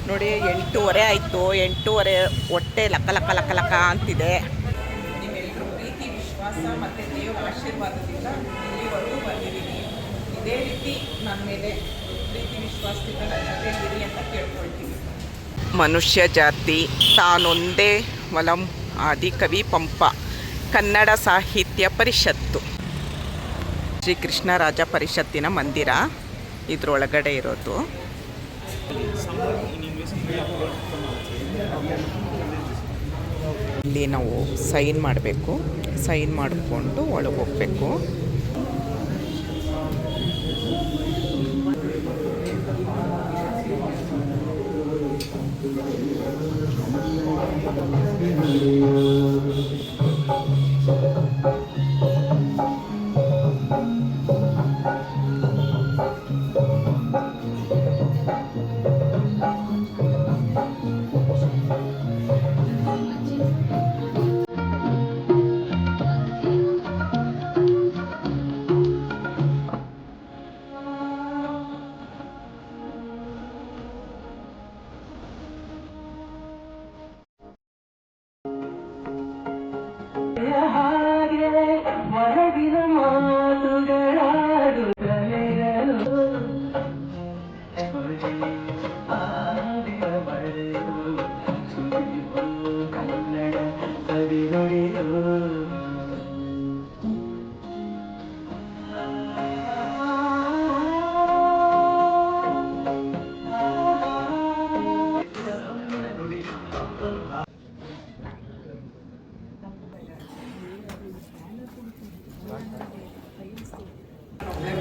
ನೋಡಿ 8:30 ಆಯಿತು. 8:30 ಹೊಟ್ಟೆ ಲಕ್ಕ ಲಕ್ಕ ಲಕ್ಕ ಲಕ್ಕ ಅಂತಿದೆ. ನಿಮ್ಮೆಲ್ಲರೂ ಪ್ರೀತಿ ವಿಶ್ವಾಸ ಮತ್ತು ದೇವರ ಆಶೀರ್ವಾದದಿಂದ ಇಲ್ಲಿವರೆಗೂ ಬಂದಿದ್ದೀನಿ. ಇದೇ ರೀತಿ ನನ್ನ ಮೇಲೆ ಪ್ರೀತಿ ವಿಶ್ವಾಸದಿಂದ ನನ್ನ ಜೊತೆಗಿರಿ ಅಂತ ಕೇಳ್ಕೊಳ್ತೀನಿ. ಮನುಷ್ಯ ಜಾತಿ ತಾನೊಂದೇ ವಲಂ ಆದಿಕವಿ ಪಂಪ ಕನ್ನಡ ಸಾಹಿತ್ಯ ಪರಿಷತ್ತು ಶ್ರೀ ಕೃಷ್ಣರಾಜ ಪರಿಷತ್ತಿನ ಮಂದಿರ ಇದರೊಳಗಡೆ ಇರೋದು. ಇಲ್ಲಿ ನಾವು ಸೈನ್ ಮಾಡಬೇಕು. ಸೈನ್ ಮಾಡಿಕೊಂಡು ಒಳಗೆ ಹೋಗಬೇಕು.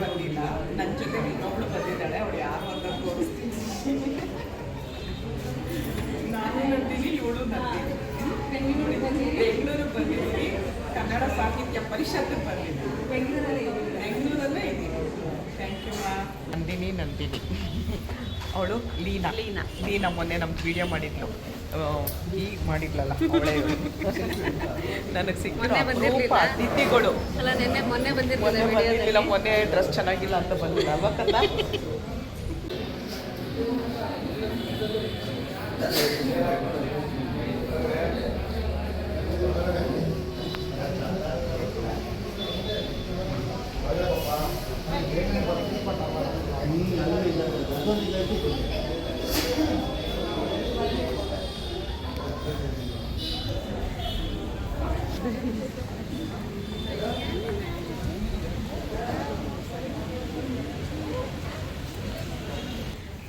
ಬಂದಿಲ್ಲ, ನನ್ನ ಜೊತೆ ಇನ್ನೊಬ್ಳು ಬಂದಿದ್ದಾಳೆ. ಅವಳು ಯಾರು ಅಂತ ತೋರಿಸ್ತೀನಿ. ನಾನು ನೋಡ್ತೀನಿ, ಇವಳು ನೋಡ್ತೀನಿ. ಬೆಂಗಳೂರಿಗೆ ಬಂದಿದ್ದೀನಿ. ಕನ್ನಡ ಸಾಹಿತ್ಯ ಪರಿಷತ್ತಿಗೆ ಬಂದಿದ್ದೀನಿ. ಬೆಂಗಳೂರಲ್ಲೇ ಇದ್ದೀನಿ. ಥ್ಯಾಂಕ್ ಯು ಮಾ. ನಂದಿನಿ ಅವಳು ಲೀನಾ ಮೊನ್ನೆ ನಮ್ದು ವಿಡಿಯೋ ಮಾಡಿದ್ಲು. ಈಗ ಮಾಡಿದ್ಲಲ್ಲ ಅವಳೇ. ನನಗೆ ಸಿಕ್ಕಿರೋ ಅಪರೂಪ ಅತಿಥಿಗಳು. ಮೊನ್ನೆ ಬಂದಿರಲಿಲ್ಲ. ಮೊನ್ನೆ ಡ್ರೆಸ್ ಚೆನ್ನಾಗಿಲ್ಲ ಅಂತ ಬಂದಿಲ್ಲ ಅಲ್ವಾ ಕಲ್ಲ.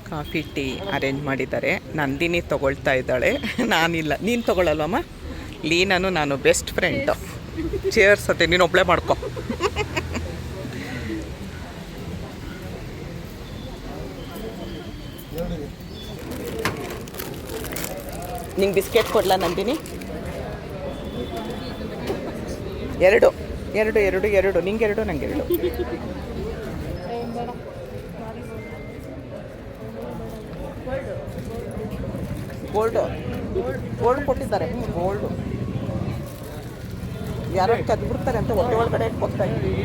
ಕಾಫಿ ಟೀ ಅರೇಂಜ್ ಮಾಡಿದ್ದಾರೆ. ನಂದಿನಿ ತೊಗೊಳ್ತಾ ಇದ್ದಾಳೆ, ನಾನಿಲ್ಲ. ನೀನು ತೊಗೊಳ್ಳಲ್ವಮ್ಮ? ಲೀನನು ನಾನು ಬೆಸ್ಟ್ ಫ್ರೆಂಡು. ಚೇರ್ಸ್ ಅತ್ತೆ, ನೀನು ಒಬ್ಬಳೇ ಮಾಡ್ಕೊ. ನಿಂಗೆ ಬಿಸ್ಕೆಟ್ ಕೊಡ್ಲಾ ನಂದಿನಿ? ಎರಡು ನಿಂಗೆರಡು ನಂಗೆರಡು. ಗೋಲ್ಡ್ ಕೊಟ್ಟಿದ್ದಾರೆ. ಗೋಲ್ಡು ಯಾರೋ ಕದ್ಬಿಡ್ತಾರೆ ಅಂತ ಹೊಟ್ಟೆ ಒಳಗಡೆ ಕೊಡ್ತಾ ಇದ್ದೀವಿ.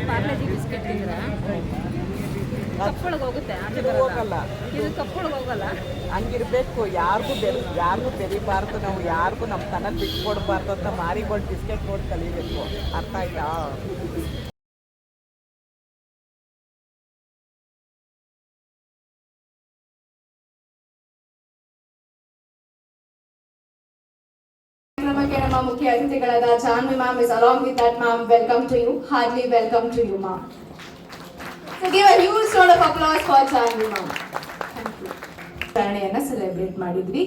ಹೋಗಲ್ಲ, ಹಂಗಿರ್ಬೇಕು. ಯಾರಿಗೂ ಬೆರಿಬಾರ್ದು. ನಾವು ಯಾರಿಗೂ ನಮ್ಮ ತನಕ ಬಿಟ್ಕೊಡ್ಬಾರ್ದು ಅಂತ ಮಾರಿಗೋಲ್ಡ್ ಬಿಸ್ಕೆಟ್ ನೋಡಿ ಕಲಿಬೇಕು. ಅರ್ಥ ಆಯ್ತಾ? ನಮ್ಮ ಮುಖ್ಯ ಅತಿಥಿಗಳಾದ Janvi ma'am is along with that ma'am. Welcome to you. Hardly welcome to you ma'am. So give a huge round of applause for Janvi ma'am. Thank you. ಕರ್ಣೆಯನ್ನ ಸೆಲೆಬ್ರೇಟ್ ಮಾಡಿದ್ವಿ,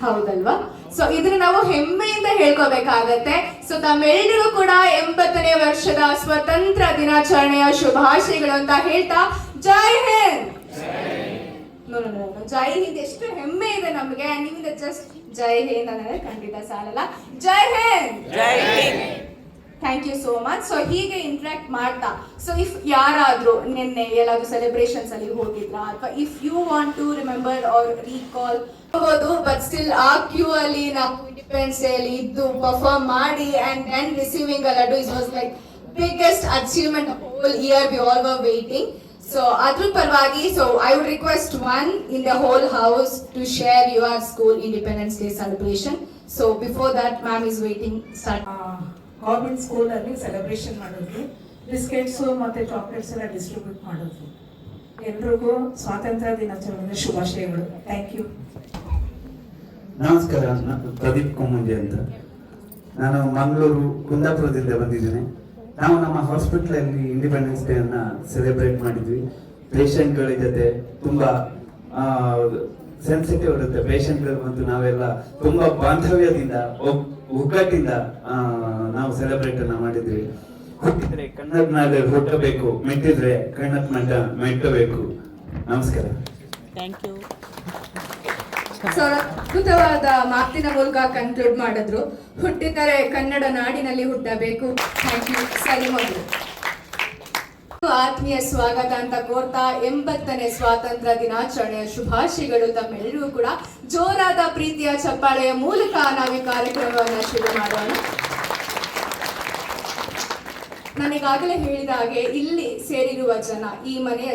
ಹೌದಲ್ವಾ? ಸೊ ಇದನ್ನ ನಾವು ಹೆಮ್ಮೆಯಿಂದ ಹೇಳ್ಕೋಬೇಕಾಗತ್ತೆ. ಸೊ ತಮ್ಮೆಲ್ಲರಿಗೂ ಕೂಡ 80ನೇ ವರ್ಷದ ಸ್ವತಂತ್ರ ದಿನಾಚರಣೆಯ ಶುಭಾಶಯಗಳು ಅಂತ ಹೇಳ್ತಾ ಜೈ ಹಿಂದ್. ಜೈ ಹಿಂದ್ ಎಷ್ಟು ಹೆಮ್ಮೆ ಇದೆ ನಮಗೆ. ನಿಮ್ಮಿಂದ ಜಸ್ಟ್ ಜೈ ಹಿಂದ್ ಅಂದರೆ ಖಂಡಿತ ಸಾಲಲ್ಲ. ಜೈ Hind. Thank you so much. So ಹೀಗೆ ಇಂಟ್ರಾಕ್ಟ್ ಮಾಡ್ತಾ, ಸೊ ಇಫ್ ಯಾರಾದರೂ ನಿನ್ನೆ ಎಲ್ಲಾದ್ರೂ ಸೆಲೆಬ್ರೇಷನ್ಸ್ ಅಲ್ಲಿ ಹೋಗಿದ್ರಾ, ಅಥವಾ if you want to remember or recall ಹೋಗೋದು, ಬಟ್ ಸ್ಟಿಲ್ ಆ ಕ್ಯೂ ಅಲ್ಲಿ ನಾವು ಇಂಡಿಪೆಂಡೆನ್ಸ್ ಡೇ ಅಲ್ಲಿ ಇದ್ದು ಪರ್ಫಾರ್ಮ್ ಮಾಡಿ and receiving a laddu is was like biggest achievement of whole year. We all were waiting. So ಅದ್ರ ಪರವಾಗಿ so I would request one in the hole house to share your school independence day celebration. So before that ma'am is waiting. Start. Government ಸ್ಕೂಲಲ್ಲಿ celebration ಮಾಡಿದ್ವಿ. Biscuits ಮತ್ತು chocolates ಎಲ್ಲ distribute ಮಾಡಿದ್ವಿ. ಎಲ್ರಿಗೂ ಸ್ವಾತಂತ್ರ್ಯ ದಿನಾಚರಣೆಯ ಶುಭಾಶಯಗಳು. Thank you. ನಮಸ್ಕಾರ, ನಾನು ಪ್ರದೀಪ್ ಕೊಮ್ಮಂಜೆ ಅಂತ. ನಾನು ಮಂಗಳೂರು ಕುಂದಾಪುರದಿಂದ ಬಂದಿದ್ದೇನೆ. ನಾವು ನಮ್ಮ ಹಾಸ್ಪಿಟ್ಲಲ್ಲಿ ಇಂಡಿಪೆಂಡೆನ್ಸ್ ಡೇ ಅನ್ನ ಸೆಲೆಬ್ರೇಟ್ ಮಾಡಿದ್ವಿ. ಪೇಷಂಟ್ಗಳ ಜೊತೆ ತುಂಬಾ ಸೆನ್ಸಿಟಿವ್ ಇರುತ್ತೆ ಪೇಷಂಟ್ಗಳು ಮತ್ತು ನಾವೆಲ್ಲ ತುಂಬಾ ಬಾಂಧವ್ಯದಿಂದ ಒಗ್ಗಟ್ಟಿಂದ ನಾವು ಸೆಲೆಬ್ರೇಟ್ ಅನ್ನ ಮಾಡಿದ್ವಿ. ಹುಟ್ಟಿದ್ರೆ ಕನ್ನಡ ನಾಡು ಹುಟ್ಟಬೇಕು, ಮೆಟ್ಟಿದ್ರೆ ಕನ್ನಡ ಮಠ ಮೆಟ್ಟಬೇಕು. ನಮಸ್ಕಾರ. Thank you. ಸೊ ಅದ್ಭುತವಾದ ಮಾತಿನ ಮೂಲಕ ಕನ್ಕ್ಲೂಡ್ ಮಾಡಿದ್ರು. ಹುಟ್ಟಿದರೆ ಕನ್ನಡ ನಾಡಿನಲ್ಲಿ ಹುಟ್ಟಬೇಕು. ಥ್ಯಾಂಕ್ ಯು ಸಲೀಮ್ ಅವರು. ಆತ್ಮೀಯ ಸ್ವಾಗತ ಅಂತ ಕೋರ್ತಾ 80ನೇ ಸ್ವಾತಂತ್ರ್ಯ ದಿನಾಚರಣೆಯ ಶುಭಾಶಯಗಳು ತಮ್ಮೆಲ್ಲರಿಗೂ ಕೂಡ. ಜೋರಾದ ಪ್ರೀತಿಯ ಚಪ್ಪಾಳೆಯ ಮೂಲಕ ನಾವು ಈ ಕಾರ್ಯಕ್ರಮವನ್ನು ಶುರು ಮಾಡೋಣ. ನಾನೀಗಾಗಲೇ ಹೇಳಿದ ಹಾಗೆ ಇಲ್ಲಿ ಸೇರಿರುವ ಜನ, ಈ ಮನೆಯ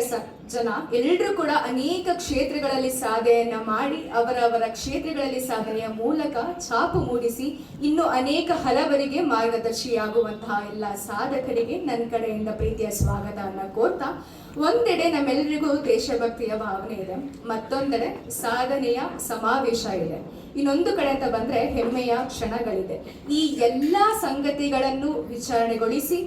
ಜನ ಎಲ್ಲರೂ ಕೂಡ ಅನೇಕ ಕ್ಷೇತ್ರಗಳಲ್ಲಿ ಸಾಧನೆಯನ್ನ ಮಾಡಿ ಅವರವರ ಕ್ಷೇತ್ರಗಳಲ್ಲಿ ಸಾಧನೆಯ ಮೂಲಕ ಛಾಪು ಮೂಡಿಸಿ ಇನ್ನು ಅನೇಕ ಹಲವರಿಗೆ ಮಾರ್ಗದರ್ಶಿಯಾಗುವಂತಹ ಎಲ್ಲ ಸಾಧಕರಿಗೆ ನನ್ನ ಕಡೆಯಿಂದ ಪ್ರೀತಿಯ ಸ್ವಾಗತವನ್ನು ಕೋರ್ತಾ, ಒಂದೆಡೆ ನಮ್ಮೆಲ್ಲರಿಗೂ ದೇಶಭಕ್ತಿಯ ಭಾವನೆ ಇದೆ, ಮತ್ತೊಂದೆಡೆ ಸಾಧನೆಯ ಸಮಾವೇಶ ಇದೆ, ಇನ್ನೊಂದು ಕಡೆ ಅಂತ ಬಂದ್ರೆ ಹೆಮ್ಮೆಯ ಕ್ಷಣಗಳಿದೆ. ಈ ಎಲ್ಲಾ ಸಂಗತಿಗಳನ್ನು ವಿಚಾರಣೆಗೊಳಿಸಿ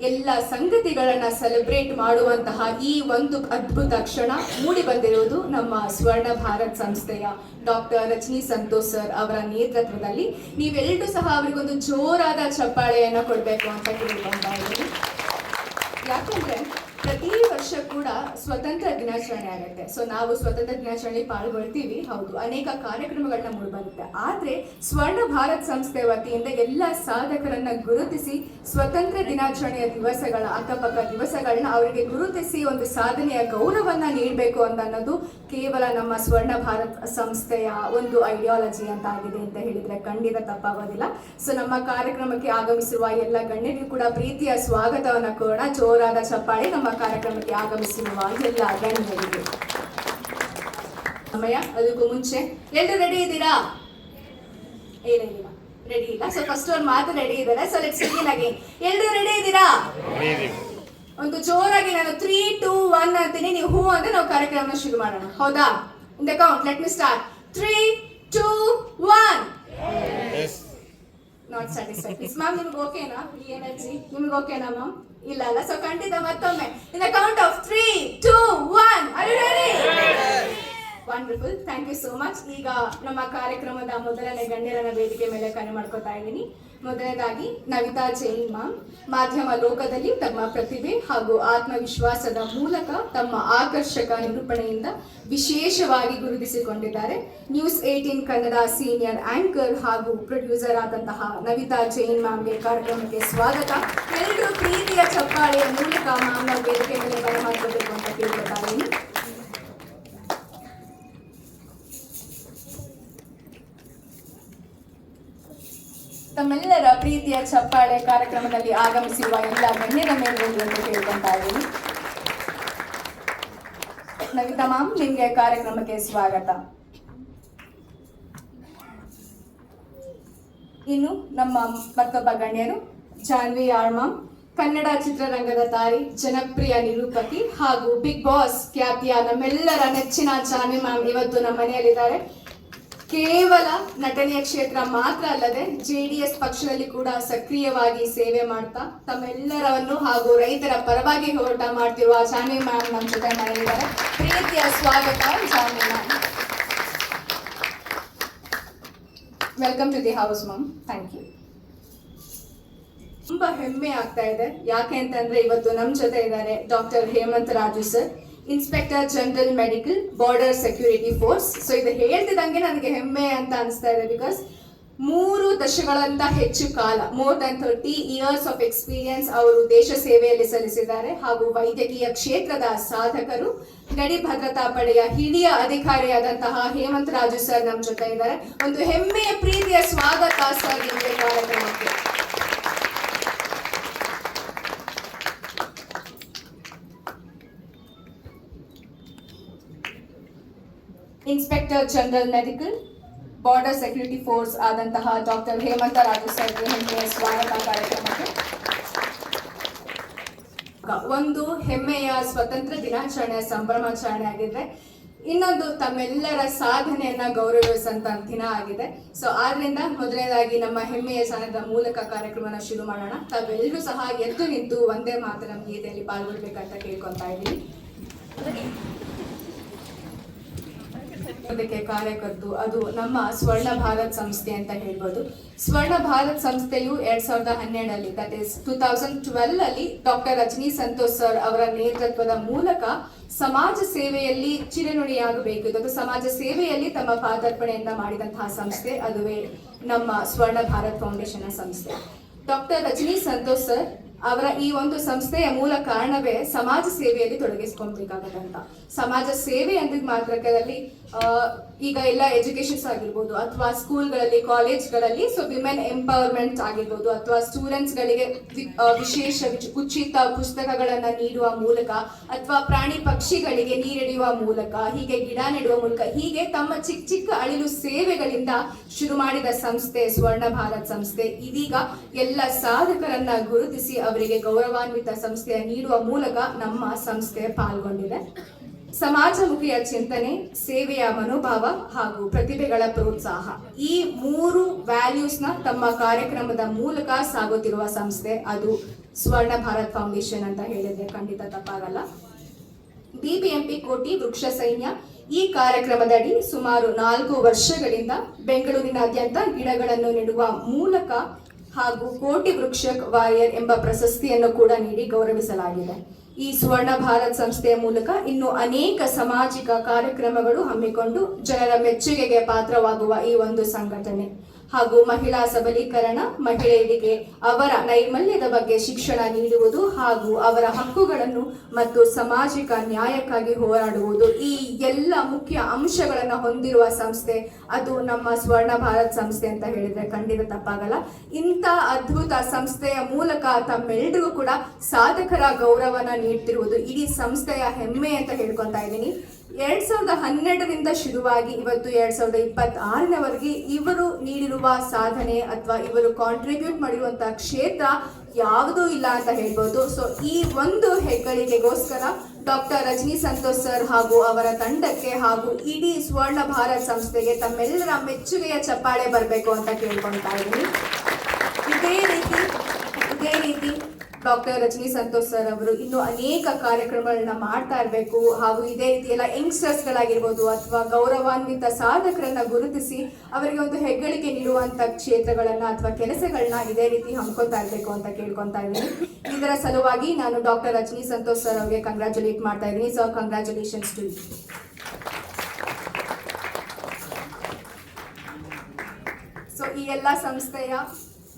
ಎಲ್ಲ ಸಂಗತಿಗಳನ್ನ ಸೆಲೆಬ್ರೇಟ್ ಮಾಡುವಂತಹ ಈ ಒಂದು ಅದ್ಭುತ ಕ್ಷಣ ಮೂಡಿ ಬಂದಿರುವುದು ನಮ್ಮ ಸ್ವರ್ಣ ಭಾರತ್ ಸಂಸ್ಥೆಯ ಡಾಕ್ಟರ್ ರಜನಿ ಸಂತೋಷ್ ಸರ್ ಅವರ ನೇತೃತ್ವದಲ್ಲಿ. ನೀವೆಲ್ಲರೂ ಸಹ ಅವರಿಗೊಂದು ಜೋರಾದ ಚಪ್ಪಾಳೆಯನ್ನ ಕೊಡ್ಬೇಕು ಅಂತ ಕೇಳ್ಕೊಂತಾ ಇದ್ದೀನಿ. ಯಾಕಂದ್ರೆ ಪ್ರತಿ ವರ್ಷ ಕೂಡ ಸ್ವತಂತ್ರ ದಿನಾಚರಣೆ ಆಗುತ್ತೆ. ಸೊ ನಾವು ಸ್ವತಂತ್ರ ದಿನಾಚರಣೆ ಪಾಲ್ಗೊಳ್ತೀವಿ, ಹೌದು, ಅನೇಕ ಕಾರ್ಯಕ್ರಮಗಳನ್ನ ಮೂಡಿಬರುತ್ತೆ. ಆದ್ರೆ ಸ್ವರ್ಣ ಭಾರತ್ ಸಂಸ್ಥೆ ವತಿಯಿಂದ ಎಲ್ಲ ಸಾಧಕರನ್ನ ಗುರುತಿಸಿ ಸ್ವತಂತ್ರ ದಿನಾಚರಣೆಯ ದಿವಸಗಳ ಅಕ್ಕಪಕ್ಕ ದಿವಸಗಳನ್ನ ಅವರಿಗೆ ಗುರುತಿಸಿ ಒಂದು ಸಾಧನೆಯ ಗೌರವನ್ನ ನೀಡಬೇಕು ಅಂತ ಅನ್ನೋದು ಕೇವಲ ನಮ್ಮ ಸ್ವರ್ಣ ಭಾರತ್ ಸಂಸ್ಥೆಯ ಒಂದು ಐಡಿಯಾಲಜಿ ಅಂತ ಆಗಿದೆ ಅಂತ ಹೇಳಿದ್ರೆ ಖಂಡಿತ ತಪ್ಪಾಗೋದಿಲ್ಲ. ಸೊ ನಮ್ಮ ಕಾರ್ಯಕ್ರಮಕ್ಕೆ ಆಗಮಿಸಿರುವ ಎಲ್ಲ ಗಣ್ಯರಿಗೂ ಕೂಡ ಪ್ರೀತಿಯ ಸ್ವಾಗತವನ್ನ ಕೋರೋಣ. ಜೋರಾದ ಚಪ್ಪಾಳೆ ನಮ್ಮ ಕಾರ್ಯಕ್ರಮಕ್ಕೆ ಆಗಮಿಸಿರುವ ಎಲ್ಲ ಗಣ್ಯರಿಗೆ. ಸಮಯ ಅದಕ್ಕೂ ಮುಂಚೆ ಎಲ್ಲರೂ ರೆಡಿ ಇದ್ದೀರಾ? ಏನಿಲ್ಲ, ರೆಡಿ ಇಲ್ಲ. ಸೊ ಫಸ್ಟ್ ಅವ್ರು ಮಾತು ರೆಡಿ ಇದ್ದಾರೆ. So let's begin again. ಎಲ್ಲರೂ ರೆಡಿ ಇದ್ದೀರಾ? ಒಂದು ಜೋರಾಗಿ ನಾನು 3, 2, 1 ಅಂತೀನಿ, ನೀವು ಹೂ ಅಂದ್ರೆ ನಾವು ಕಾರ್ಯಕ್ರಮ ಶುರು ಮಾಡೋಣ. ಹೌದಾ? ಇನ್ the count let me start. 3, 2, 1. Not satisfied. Ma'am ನಿಮ್ಗೆ ಓಕೆನಾ ಈ ಎನರ್ಜಿ? ನಿಮ್ಗೆ ಓಕೆನಾ ಮ್ಯಾಮ್? ಇಲ್ಲ ಅಲ್ಲ. ಸೊ ಖಂಡಿತ ಮತ್ತೊಮ್ಮೆ in the count of 3, 2, 1. Are you ready? Wonderful, thank you so much. ಈಗ ನಮ್ಮ ಕಾರ್ಯಕ್ರಮದ ಮೊದಲನೇ ಗಣ್ಯರನ್ನ ವೇದಿಕೆ ಮೇಲೆ ಕರೆ ಮಾಡ್ಕೊತಾ ಇದ್ದೀನಿ. ಮೊದಲನೇದಾಗಿ ನವಿತಾ ಜೈನ್ ಮ್ಯಾಮ್ ಮಾಧ್ಯಮ ಲೋಕದಲ್ಲಿ ತಮ್ಮ ಪ್ರತಿಭೆ ಹಾಗೂ ಆತ್ಮವಿಶ್ವಾಸದ ಮೂಲಕ ತಮ್ಮ ಆಕರ್ಷಕ ನಿರೂಪಣೆಯಿಂದ ವಿಶೇಷವಾಗಿ ಗುರುತಿಸಿಕೊಂಡಿದ್ದಾರೆ. ನ್ಯೂಸ್ 18 ಕನ್ನಡ ಸೀನಿಯರ್ ಆಂಕರ್ ಹಾಗೂ ಪ್ರೊಡ್ಯೂಸರ್ ಆದಂತಹ ನವಿತಾ ಜೈನ್ ಮ್ಯಾಮ್ಗೆ ಕಾರ್ಯಕ್ರಮಕ್ಕೆ ಸ್ವಾಗತ. ಎಲ್ಲರೂ ಪ್ರೀತಿಯ ಚಪ್ಪಾಳೆಯ ಮೂಲಕ ಮ್ಯಾಮ್ನ ವೇದಿಕೆ ಮೇಲೆ ಕರೆ ಮಾಡ್ಕೋಬೇಕು ಅಂತ ಕೇಳ್ಕೊತಾ ಇದ್ದೀನಿ. ತಮ್ಮೆಲ್ಲರ ಪ್ರೀತಿಯ ಚಪ್ಪಾಳೆ ಕಾರ್ಯಕ್ರಮದಲ್ಲಿ ಆಗಮಿಸಿರುವ ಎಲ್ಲ ಗಣ್ಯರ ಮೇಲೆ ಎಂದು ಕೇಳ್ಕೊಂತಾ ಇದ್ದೀನಿ. ನವಿತಾ ಮ್ಯಾಮ್, ನಿಮ್ಗೆ ಕಾರ್ಯಕ್ರಮಕ್ಕೆ ಸ್ವಾಗತ. ಇನ್ನು ನಮ್ಮ ಮತ್ತೊಬ್ಬ ಗಣ್ಯರು ಜಾನ್ವಿ ಆರ್ ಮ್ಯಾಮ್, ಕನ್ನಡ ಚಿತ್ರರಂಗದ ತಾಯಿ, ಜನಪ್ರಿಯ ನಿರೂಪಕಿ ಹಾಗೂ ಬಿಗ್ ಬಾಸ್ ಖ್ಯಾತಿಯ ನಮ್ಮೆಲ್ಲರ ನೆಚ್ಚಿನ ಜಾನ್ವಿ ಮ್ಯಾಮ್ ಇವತ್ತು ನಮ್ಮ ಮನೆಯಲ್ಲಿದ್ದಾರೆ. ಕೇವಲ ನಟನೆಯ ಕ್ಷೇತ್ರ ಮಾತ್ರ ಅಲ್ಲದೆ JDS ಪಕ್ಷದಲ್ಲಿ ಕೂಡ ಸಕ್ರಿಯವಾಗಿ ಸೇವೆ ಮಾಡ್ತಾ ತಮ್ಮೆಲ್ಲರನ್ನು ಹಾಗೂ ರೈತರ ಪರವಾಗಿ ಹೋರಾಟ ಮಾಡ್ತಿರುವ ಜಾನ್ವಿ ಮ್ಯಾಮ್ ನಮ್ಮ ಜೊತೆ ಮನೆಯಲ್ಲಿದ್ದಾರೆ. ಪ್ರೀತಿಯ ಸ್ವಾಗತ Janhvi ma'am. Welcome to the house ma'am. Thank you. ತುಂಬಾ ಹೆಮ್ಮೆ ಆಗ್ತಾ ಇದೆ. ಯಾಕೆ ಅಂತಂದ್ರೆ ಇವತ್ತು ನಮ್ಮ ಜೊತೆ ಇದ್ದಾರೆ doctor Hemanth Raju sir, inspector general medical border security force. So ಇದು ಹೇಳ್ತಿದ್ದಂಗೆ ನನಗೆ ಹೆಮ್ಮೆ ಅಂತ ಅನಿಸ್ತಾ ಇದೆ. ಬಿಕಾಸ್ 3 ದಶಕಗಳಿಂದ ಹೆಚ್ಚು ಕಾಲ, more than 30 years of experience ಅವರು ದೇಶ ಸೇವೆಯಲ್ಲಿ ಸಲ್ಲಿಸಿದ್ದಾರೆ. ಹಾಗೂ ವೈದ್ಯಕೀಯ ಕ್ಷೇತ್ರದ ಸಾಧಕರು, ಗಡಿ ಭದ್ರತಾ ಪಡೆಯ ಹಿರಿಯ ಅಧಿಕಾರಿಯಾದಂತಹ ಹೇಮಂತ್ ರಾಜು ಸರ್ ನಮ್ಮ ಜೊತೆ ಇದ್ದಾರೆ. ಒಂದು ಹೆಮ್ಮೆಯ ಪ್ರೀತಿಯ ಸ್ವಾಗತ ಸರ್ ನಿಮಗೆ ಕಾರ್ಯಕ್ರಮಕ್ಕೆ. Inspector general medical border security force ಆದಂತಹ ಡಾಕ್ಟರ್ ಹೇಮಂತ ರಾಜು ಸರ್ಗೆ ಹೆಮ್ಮೆಯ ಸ್ವಾಗತ ಕಾರ್ಯಕ್ರಮಕ್ಕೆ. ಒಂದು ಹೆಮ್ಮೆಯ ಸ್ವತಂತ್ರ ದಿನಾಚರಣೆಯ ಸಂಭ್ರಮಾಚರಣೆ ಆಗಿದೆ, ಇನ್ನೊಂದು ತಮ್ಮೆಲ್ಲರ ಸಾಧನೆಯನ್ನ ಗೌರವಿಸುವಂತ ದಿನ ಆಗಿದೆ. ಸೊ ಆದ್ರಿಂದ ಮೊದಲನೇದಾಗಿ ನಮ್ಮ ಹೆಮ್ಮೆಯ ಸ್ಥಾನದ ಮೂಲಕ ಕಾರ್ಯಕ್ರಮನ ಶುರು ಮಾಡೋಣ. ತಾವೆಲ್ಲರೂ ಸಹ ಎದ್ದು ನಿಂತು ಒಂದೇ ಮಾತರಂ ಗೀತೆಯಲ್ಲಿ ಪಾಲ್ಗೊಳ್ಬೇಕಂತ ಕೇಳ್ಕೊತಾ ಇದ್ದೀನಿ. ಅದಕ್ಕೆ ಕಾರ್ಯಕರ್ತರು ಅದು ನಮ್ಮ ಸ್ವರ್ಣ ಭಾರತ್ ಸಂಸ್ಥೆ ಅಂತ ಹೇಳ್ಬೋದು. ಸ್ವರ್ಣ ಭಾರತ್ ಸಂಸ್ಥೆಯು 2012 ದಟ್ ಇಸ್ 2012 ಅಲ್ಲಿ ಡಾಕ್ಟರ್ ರಜನಿ ಸಂತೋಷ್ ಸರ್ ಅವರ ನೇತೃತ್ವದ ಮೂಲಕ ಸಮಾಜ ಸೇವೆಯಲ್ಲಿ ಚಿರನುಡಿಯಾಗಬೇಕು, ಇದು ಸಮಾಜ ಸೇವೆಯಲ್ಲಿ ತಮ್ಮ ಪಾದಾರ್ಪಣೆಯನ್ನ ಮಾಡಿದಂತಹ ಸಂಸ್ಥೆ, ಅದುವೇ ನಮ್ಮ ಸ್ವರ್ಣ ಭಾರತ್ ಫೌಂಡೇಶನ್ ಸಂಸ್ಥೆ. ಡಾಕ್ಟರ್ ರಜನಿ ಸಂತೋಷ್ ಸರ್ ಅವರ ಈ ಒಂದು ಸಂಸ್ಥೆಯ ಮೂಲ ಕಾರಣವೇ ಸಮಾಜ ಸೇವೆಯಲ್ಲಿ ತೊಡಗಿಸ್ಕೊಳ್ಬೇಕಾಗದಂತ. ಸಮಾಜ ಸೇವೆ ಅಂದಿದ್ ಮಾತ್ರಕದಲ್ಲಿ ಈಗ ಎಲ್ಲ ಎಜುಕೇಶನ್ಸ್ ಆಗಿರ್ಬೋದು ಅಥವಾ ಸ್ಕೂಲ್ಗಳಲ್ಲಿ ಕಾಲೇಜ್ಗಳಲ್ಲಿ ಸೊ ವಿಮೆನ್ ಎಂಪವರ್ಮೆಂಟ್ ಆಗಿರ್ಬೋದು ಅಥವಾ ಸ್ಟೂಡೆಂಟ್ಸ್ ಗಳಿಗೆ ವಿಶೇಷ ಉಚಿತ ಪುಸ್ತಕಗಳನ್ನ ನೀಡುವ ಮೂಲಕ ಅಥವಾ ಪ್ರಾಣಿ ಪಕ್ಷಿಗಳಿಗೆ ನೀರಿಡುವ ಮೂಲಕ, ಹೀಗೆ ಗಿಡ ನೆಡುವ ಮೂಲಕ, ಹೀಗೆ ತಮ್ಮ ಚಿಕ್ಕ ಚಿಕ್ಕ ಅಳಿಲು ಸೇವೆಗಳಿಂದ ಶುರು ಮಾಡಿದ ಸಂಸ್ಥೆ ಸ್ವರ್ಣ ಭಾರತ್ ಸಂಸ್ಥೆ ಇದೀಗ ಎಲ್ಲ ಸಾಧಕರನ್ನ ಗುರುತಿಸಿ ಅವರಿಗೆ ಗೌರವಾನ್ವಿತ ಸಂಸ್ಥೆಯ ನೀಡುವ ಮೂಲಕ ನಮ್ಮ ಸಂಸ್ಥೆ ಪಾಲ್ಗೊಂಡಿದೆ. ಸಮಾಜಮುಖಿಯ ಚಿಂತನೆ, ಸೇವೆಯ ಮನೋಭಾವ ಹಾಗೂ ಪ್ರತಿಭೆಗಳ ಪ್ರೋತ್ಸಾಹ, ಈ 3 ವ್ಯಾಲ್ಯೂಸ್ ನ ತಮ್ಮ ಕಾರ್ಯಕ್ರಮದ ಮೂಲಕ ಸಾಗುತ್ತಿರುವ ಸಂಸ್ಥೆ ಅದು ಸ್ವರ್ಣ ಭಾರತ್ ಫೌಂಡೇಶನ್ ಅಂತ ಹೇಳಿದ್ರೆ ಖಂಡಿತ ತಪ್ಪಾಗಲ್ಲ. ಬಿಬಿಎಂಪಿ ಕೋಟಿ ವೃಕ್ಷ ಸೈನ್ಯ ಈ ಕಾರ್ಯಕ್ರಮದಡಿ ಸುಮಾರು 4 ವರ್ಷಗಳಿಂದ ಬೆಂಗಳೂರಿನಾದ್ಯಂತ ಗಿಡಗಳನ್ನು ನೆಡುವ ಮೂಲಕ ಹಾಗೂ ಕೋಟಿ ವೃಕ್ಷ ವಾರಿಯರ್ ಎಂಬ ಪ್ರಶಸ್ತಿಯನ್ನು ಕೂಡ ನೀಡಿ ಗೌರವಿಸಲಾಗಿದೆ. ಈ ಸ್ವರ್ಣ ಭಾರತ್ ಸಂಸ್ಥೆಯ ಮೂಲಕ ಇನ್ನು ಅನೇಕ ಸಾಮಾಜಿಕ ಕಾರ್ಯಕ್ರಮಗಳು ಹಮ್ಮಿಕೊಂಡು ಜನರ ಮೆಚ್ಚುಗೆಗೆ ಪಾತ್ರವಾಗುವ ಈ ಒಂದು ಸಂಘಟನೆ ಹಾಗೂ ಮಹಿಳಾ ಸಬಲೀಕರಣ, ಮಹಿಳೆಯರಿಗೆ ಅವರ ನೈರ್ಮಲ್ಯದ ಬಗ್ಗೆ ಶಿಕ್ಷಣ ನೀಡುವುದು ಹಾಗೂ ಅವರ ಹಕ್ಕುಗಳನ್ನು ಮತ್ತು ಸಾಮಾಜಿಕ ನ್ಯಾಯಕ್ಕಾಗಿ ಹೋರಾಡುವುದು, ಈ ಎಲ್ಲ ಮುಖ್ಯ ಅಂಶಗಳನ್ನು ಹೊಂದಿರುವ ಸಂಸ್ಥೆ ಅದು ನಮ್ಮ ಸ್ವರ್ಣ ಭಾರತ್ ಸಂಸ್ಥೆ ಅಂತ ಹೇಳಿದ್ರೆ ಖಂಡಿತ ತಪ್ಪಾಗಲ್ಲ. ಇಂಥ ಅದ್ಭುತ ಸಂಸ್ಥೆಯ ಮೂಲಕ ತಮ್ಮೆಲ್ಲರಿಗೂ ಕೂಡ ಸಾಧಕರ ಗೌರವನ ನೀಡ್ತಿರುವುದು ಇಡೀ ಸಂಸ್ಥೆಯ ಹೆಮ್ಮೆ ಅಂತ ಹೇಳ್ಕೊತಾ ಇದ್ದೀನಿ. 2012ರಿಂದ ಶುರುವಾಗಿ ಇವತ್ತು 2026ರವರೆಗೆ ಇವರು ನೀಡಿರುವ ಸಾಧನೆ ಅಥವಾ ಇವರು ಕಾಂಟ್ರಿಬ್ಯೂಟ್ ಮಾಡಿರುವಂತಹ ಕ್ಷೇತ್ರ ಯಾವುದೂ ಇಲ್ಲ ಅಂತ ಹೇಳ್ಬೋದು. ಸೊ ಈ ಒಂದು ಹೆಗ್ಗಳಿಕೆಗೋಸ್ಕರ ಡಾಕ್ಟರ್ ರಜನಿ ಸಂತೋಷ್ ಸರ್ ಹಾಗೂ ಅವರ ತಂಡಕ್ಕೆ ಹಾಗೂ ಇಡೀ ಸ್ವರ್ಣ ಭಾರತ್ ಸಂಸ್ಥೆಗೆ ತಮ್ಮೆಲ್ಲರ ಮೆಚ್ಚುಗೆಯ ಚಪ್ಪಾಳೆ ಬರಬೇಕು ಅಂತ ಕೇಳ್ಕೊಳ್ತಾ ಇದ್ದೀನಿ. ಇದೇ ರೀತಿ ಡಾಕ್ಟರ್ ರಜನಿ ಸಂತೋಷ್ ಸರ್ ಅವರು ಇನ್ನು ಅನೇಕ ಕಾರ್ಯಕ್ರಮಗಳನ್ನ ಮಾಡ್ತಾ ಇರಬೇಕು ಹಾಗೂ ಇದೇ ರೀತಿ ಎಲ್ಲ ಯಂಗ್ಸ್ಟರ್ಸ್ಗಳಾಗಿರ್ಬೋದು ಅಥವಾ ಗೌರವಾನ್ವಿತ ಸಾಧಕರನ್ನ ಗುರುತಿಸಿ ಅವರಿಗೆ ಒಂದು ಹೆಗ್ಗಳಿಕೆ ನೀಡುವಂತ ಕ್ಷೇತ್ರಗಳನ್ನ ಅಥವಾ ಕೆಲಸಗಳನ್ನ ಇದೇ ರೀತಿ ಹಮ್ಮಿಕೊತಾ ಇರಬೇಕು ಅಂತ ಕೇಳ್ಕೊತಾ ಇದ್ದೀನಿ. ಇದರ ಸಲುವಾಗಿ ನಾನು ಡಾಕ್ಟರ್ ರಜನಿ ಸಂತೋಷ್ ಸರ್ ಅವರಿಗೆ ಕಂಗ್ರಾಚುಲೇಟ್ ಮಾಡ್ತಾ ಇದ್ದೀನಿ. So congratulations to you. So ಈ ಎಲ್ಲ ಸಂಸ್ಥೆಯ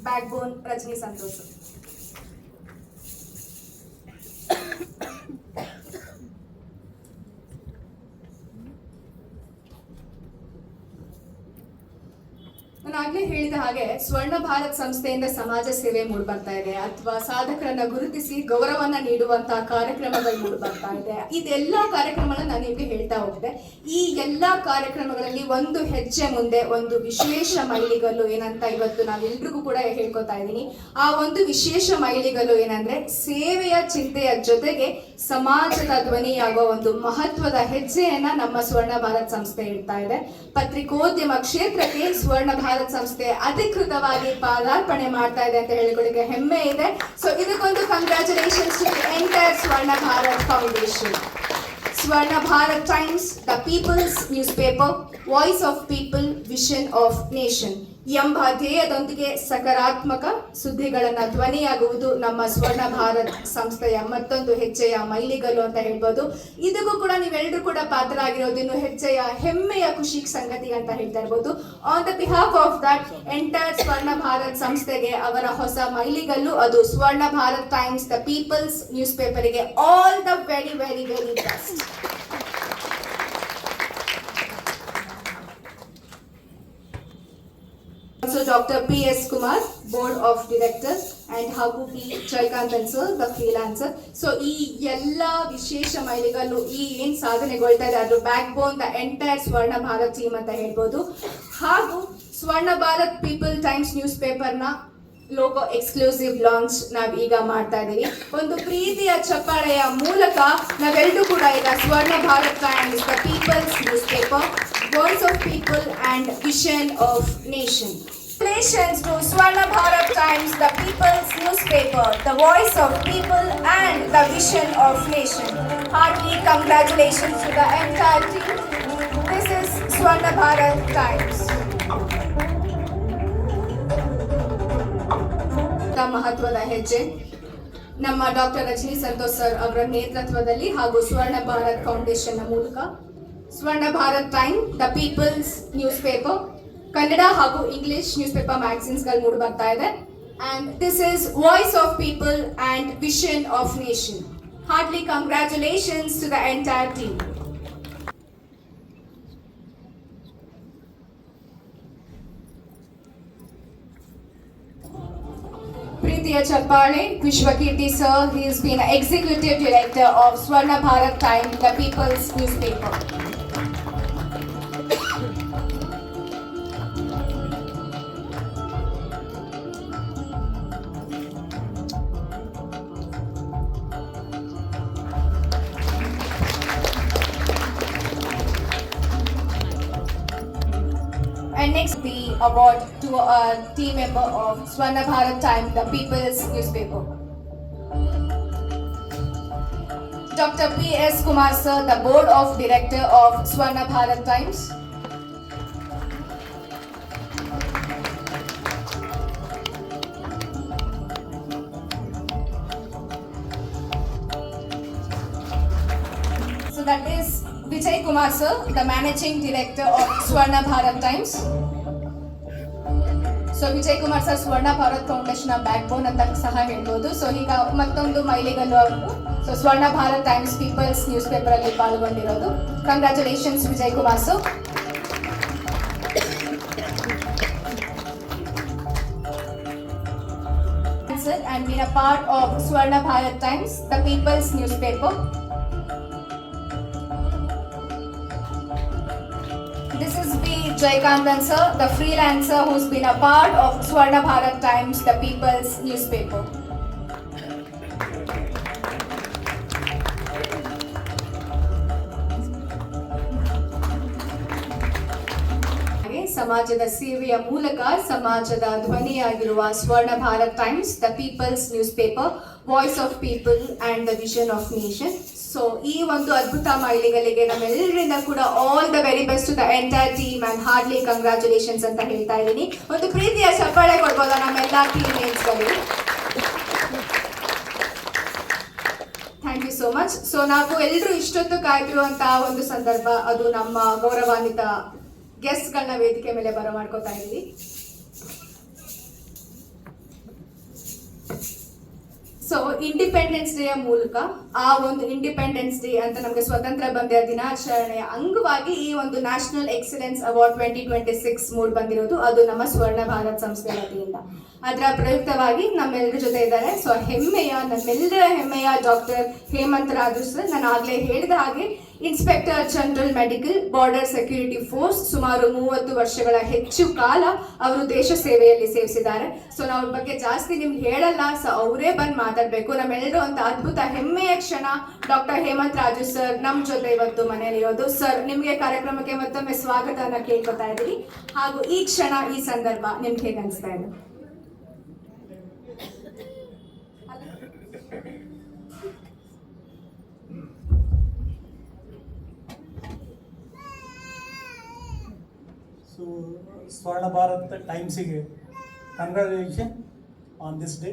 ಬ್ಯಾಕ್ ಬೋನ್ ರಜನಿ ಸಂತೋಷ್. ನಾನು ಆಗ್ಲೇ ಹೇಳಿದ ಹಾಗೆ ಸ್ವರ್ಣ ಭಾರತ್ ಸಂಸ್ಥೆಯಿಂದ ಸಮಾಜ ಸೇವೆ ಮೂಡಿ ಬರ್ತಾ ಇದೆ ಅಥವಾ ಸಾಧಕರನ್ನ ಗುರುತಿಸಿ ಗೌರವನ ನೀಡುವಂತಹ ಕಾರ್ಯಕ್ರಮಗಳು ಮೂಡಿ ಬರ್ತಾ ಇದೆ. ಇದೆಲ್ಲ ಕಾರ್ಯಕ್ರಮಗಳನ್ನ ನಾನು ನಿಮಗೆ ಹೇಳ್ತಾ ಹೋಗ್ತೆ. ಈ ಎಲ್ಲಾ ಕಾರ್ಯಕ್ರಮಗಳಲ್ಲಿ ಒಂದು ಹೆಜ್ಜೆ ಮುಂದೆ ಒಂದು ವಿಶೇಷ ಮೈಲಿಗಲ್ಲು ಏನಂತ ಇವತ್ತು ನಾವೆಲ್ರಿಗೂ ಕೂಡ ಹೇಳ್ಕೊತಾ ಇದ್ದೀನಿ. ಆ ಒಂದು ವಿಶೇಷ ಮೈಲಿಗಲ್ಲು ಏನಂದ್ರೆ ಸೇವೆಯ ಚಿಂತೆಯ ಜೊತೆಗೆ ಸಮಾಜದ ಧ್ವನಿಯಾಗುವ ಒಂದು ಮಹತ್ವದ ಹೆಜ್ಜೆಯನ್ನ ನಮ್ಮ ಸ್ವರ್ಣ ಭಾರತ್ ಸಂಸ್ಥೆ ಇಡ್ತಾ ಇದೆ. ಪತ್ರಿಕೋದ್ಯಮ ಕ್ಷೇತ್ರಕ್ಕೆ ಸ್ವರ್ಣ ಭಾರತ್ ಸಂಸ್ಥೆ ಅಧಿಕೃತವಾಗಿ ಪಾದಾರ್ಪಣೆ ಮಾಡ್ತಾ ಇದೆ ಅಂತ ಹೇಳಿಕೊಳ್ಳಿಕ್ಕೆ ಹೆಮ್ಮೆ ಇದೆ. ಸೊ ಇದಕ್ಕೊಂದು congratulations to the entire Swarna Bharat foundation. Swarna Bharat times, the people's newspaper, voice of people, vision of nation ಎಂಬ ಧ್ಯೇಯದೊಂದಿಗೆ ಸಕಾರಾತ್ಮಕ ಸುದ್ದಿಗಳನ್ನ ಧ್ವನಿಯಾಗುವುದು ನಮ್ಮ ಸ್ವರ್ಣ ಭಾರತ್ ಸಂಸ್ಥೆಯ ಮತ್ತೊಂದು ಹೆಜ್ಜೆಯ ಮೈಲಿಗಲ್ಲು ಅಂತ ಹೇಳ್ಬೋದು. ಇದಕ್ಕೂ ಕೂಡ ನೀವೆಲ್ಲರೂ ಕೂಡ ಪಾತ್ರರಾಗಿರೋದು ಇನ್ನು ಹೆಜ್ಜೆಯ ಹೆಮ್ಮೆಯ ಖುಷಿ ಸಂಗತಿ ಅಂತ ಹೇಳ್ತಾ ಇರ್ಬೋದು. On the behalf of that entire Swarna Bharat ಸಂಸ್ಥೆಗೆ ಅವರ ಹೊಸ ಮೈಲಿಗಲ್ಲು ಅದು Swarna Bharat times, the people's news ಪೇಪರ್ಗೆ all the very very very best. Also Dr. P.S. Kumar, Board of Directors, and ಹಾಗೂ P. Jayakanthan sir, the freelancer. So ಈ ಎಲ್ಲ ವಿಶೇಷ ಮಹಿಳೆಗಳು ಈ ಏನ್ ಸಾಧನೆಗೊಳ್ತಾ ಇದೆ ಅದ್ರ back bone the entire Swarna Bharat team ಅಂತ ಹೇಳ್ಬೋದು. ಹಾಗೂ ಸ್ವರ್ಣ ಭಾರತ್ ಪೀಪಲ್ ಟೈಮ್ಸ್ ನ್ಯೂಸ್ ಪೇಪರ್ನ ಲೋಗೋ ಎಕ್ಸ್ಕ್ಲೂಸಿವ್ ಲಾಂಚ್ ನಾವ್ ಈಗ ಮಾಡ್ತಾ ಇದೀವಿ. ಒಂದು ಪ್ರೀತಿಯ ಚಪ್ಪಾಳೆಯ ಮೂಲಕ ನಾವೆಲ್ಲರೂ ಕೂಡ ಈಗ Swarna Bharat times the people's newspaper, voice of people and vision of nation. Congratulations to Swarna Bharat Times, the people's newspaper, the voice of people and the vision of nation. Hearty congratulations to the entire team. This is Swarna Bharat Times. ಮಹತ್ವದ ಹೆಜ್ಜೆ ನಮ್ಮ doctor Rajani Santosh sir ಅವರ ನೇತೃತ್ವದಲ್ಲಿ ಹಾಗೂ ಸ್ವರ್ಣ Bharat foundation ಮೂಲಕ Swarna Bharat time the people's newspaper Kannada ಹಾಗೂ English newspaper ಮ್ಯಾಗಝಿನ್ಸ್ಗಳು ಮೂಡಿ ಬರ್ತಾ ಇದೆ. And this is voice of people and vision of nation. Heartly congratulations to the entire team. ಪ್ರೀತಿಯ ಚಪ್ಪಾಳೆ Vishwakeerthi sir. He has been executive director of Swarna Bharat Time, the people's newspaper. And next, the award to a team member of Swarna Bharat Time, the people's newspaper. Dr. P.S. Kumar sir, the board of director of Swarna Bharat Times. So that is Vijay Kumar sir, the managing director of Swarna Bharat Times. So Vijay Kumar sir ಸ್ವರ್ಣ Bharat foundation back ಬೋನ್ ಅಂತ ಸಹ ಹೇಳ್ಬೋದು. So ಈಗ ಮತ್ತೊಂದು ಮಹಿಳೆಗಳು ಅವರು so Swarna Bharat Times people's newspaper ಅಲ್ಲಿ ಪಾಲ್ಗೊಂಡಿರೋದು. Congratulations Vijay Kumar sir. And been a part of Swarna Bharat Times, the people's newspaper. This is B. Jaykantan sir, the freelancer who's been a part of Swarna Bharat Times, the people's newspaper. ಸಮಾಜದ ಸೇವೆಯ ಮೂಲಕ ಸಮಾಜದ ಧ್ವನಿಯಾಗಿರುವ Swarna Bharat times the people's newspaper, voice of people and the vision of nation. So ಈ ಒಂದು ಅದ್ಭುತ ಮಹಿಳೆಗಳಿಗೆ ನಮ್ಮೆಲ್ಲರಿಂದ ಕೂಡ all the very best to the entire team and hardly congratulations ಅಂತ ಹೇಳ್ತಾ ಇದ್ದೀನಿ. ಒಂದು ಪ್ರೀತಿಯ ಚಪ್ಪಾಳೆ ಕೊಡ್ಬೋದಾ ನಮ್ಮೆಲ್ಲ ಟೀಮ್ ಮೇಟ್ಸ್ಗಳಿಗೆ? Thank you so much. So ನಾವು ಎಲ್ಲರೂ ಇಷ್ಟೊತ್ತು ಕಾಯ್ದಿರುವಂತಹ ಒಂದು ಸಂದರ್ಭ, ಅದು ನಮ್ಮ ಗೌರವಾನ್ವಿತ ಗೆಸ್ಟ್ಗಳನ್ನ ವೇದಿಕೆ ಮೇಲೆ ಬರಮಾಡ್ಕೋತಾ ಇದ್ದೀವಿ. ಸೊ ಇಂಡಿಪೆಂಡೆನ್ಸ್ ಡೇಯ ಮೂಲಕ ಆ ಒಂದು ಇಂಡಿಪೆಂಡೆನ್ಸ್ ಡೇ ಅಂತ ನಮಗೆ ಸ್ವತಂತ್ರ ಬಂದ ದಿನಾಚರಣೆಯ ಅಂಗವಾಗಿ ಈ ಒಂದು ನ್ಯಾಷನಲ್ ಎಕ್ಸಲೆನ್ಸ್ ಅವಾರ್ಡ್ 2026 ಮೂಡ್ ಬಂದಿರೋದು, ಅದು ನಮ್ಮ ಸ್ವರ್ಣ ಭಾರತ್ ಸಂಸ್ಥೆ ವತಿಯಿಂದ. ಅದರ ಪ್ರಯುಕ್ತವಾಗಿ ನಮ್ಮೆಲ್ಲರ ಜೊತೆ ಇದ್ದಾರೆ. ಸೊ ನಮ್ಮೆಲ್ಲರ ಹೆಮ್ಮೆಯ ಡಾಕ್ಟರ್ ಹೇಮಂತ್ ರಾಜು ಸರ್. ನಾನು ಆಗಲೇ ಹೇಳಿದ ಹಾಗೆ inspector general medical border security force, ಸುಮಾರು 30 ವರ್ಷಗಳ ಹೆಚ್ಚು ಕಾಲ ಅವರು ದೇಶ ಸೇವೆಯಲ್ಲಿ ಸೇವಿಸಿದ್ದಾರೆ. ಸೊ ನಾವು ಅವ್ರ ಬಗ್ಗೆ ಜಾಸ್ತಿ ನಿಮ್ಗೆ ಹೇಳಲ್ಲ, ಸೊ ಅವರೇ ಬಂದು ಮಾತಾಡಬೇಕು. ನಮ್ಮೆಲ್ಲರೂ ಅಂತ ಅದ್ಭುತ ಹೆಮ್ಮೆಯ ಕ್ಷಣ ಡಾಕ್ಟರ್ ಹೇಮಂತ್ ರಾಜು ಸರ್ ನಮ್ಮ ಜೊತೆ ಇವತ್ತು ಮನೆಯಲ್ಲಿರೋದು. ಸರ್, ನಿಮಗೆ ಕಾರ್ಯಕ್ರಮಕ್ಕೆ ಮತ್ತೊಮ್ಮೆ ಸ್ವಾಗತನ ಕೇಳ್ಕೊತಾ ಇದ್ದೀವಿ. ಹಾಗೂ ಈ ಕ್ಷಣ, ಈ ಸಂದರ್ಭ ನಿಮ್ಗೆ ಹೇಗೆ ಅನಿಸ್ತಾ ಇದೆ? ಸೊ ಸ್ವರ್ಣ ಭಾರತ್ ಟೈಮ್ಸಿಗೆ ಕಂಗ್ರ್ಯಾಚುಲೇಷನ್ ಆನ್ ದಿಸ್ ಡೇ.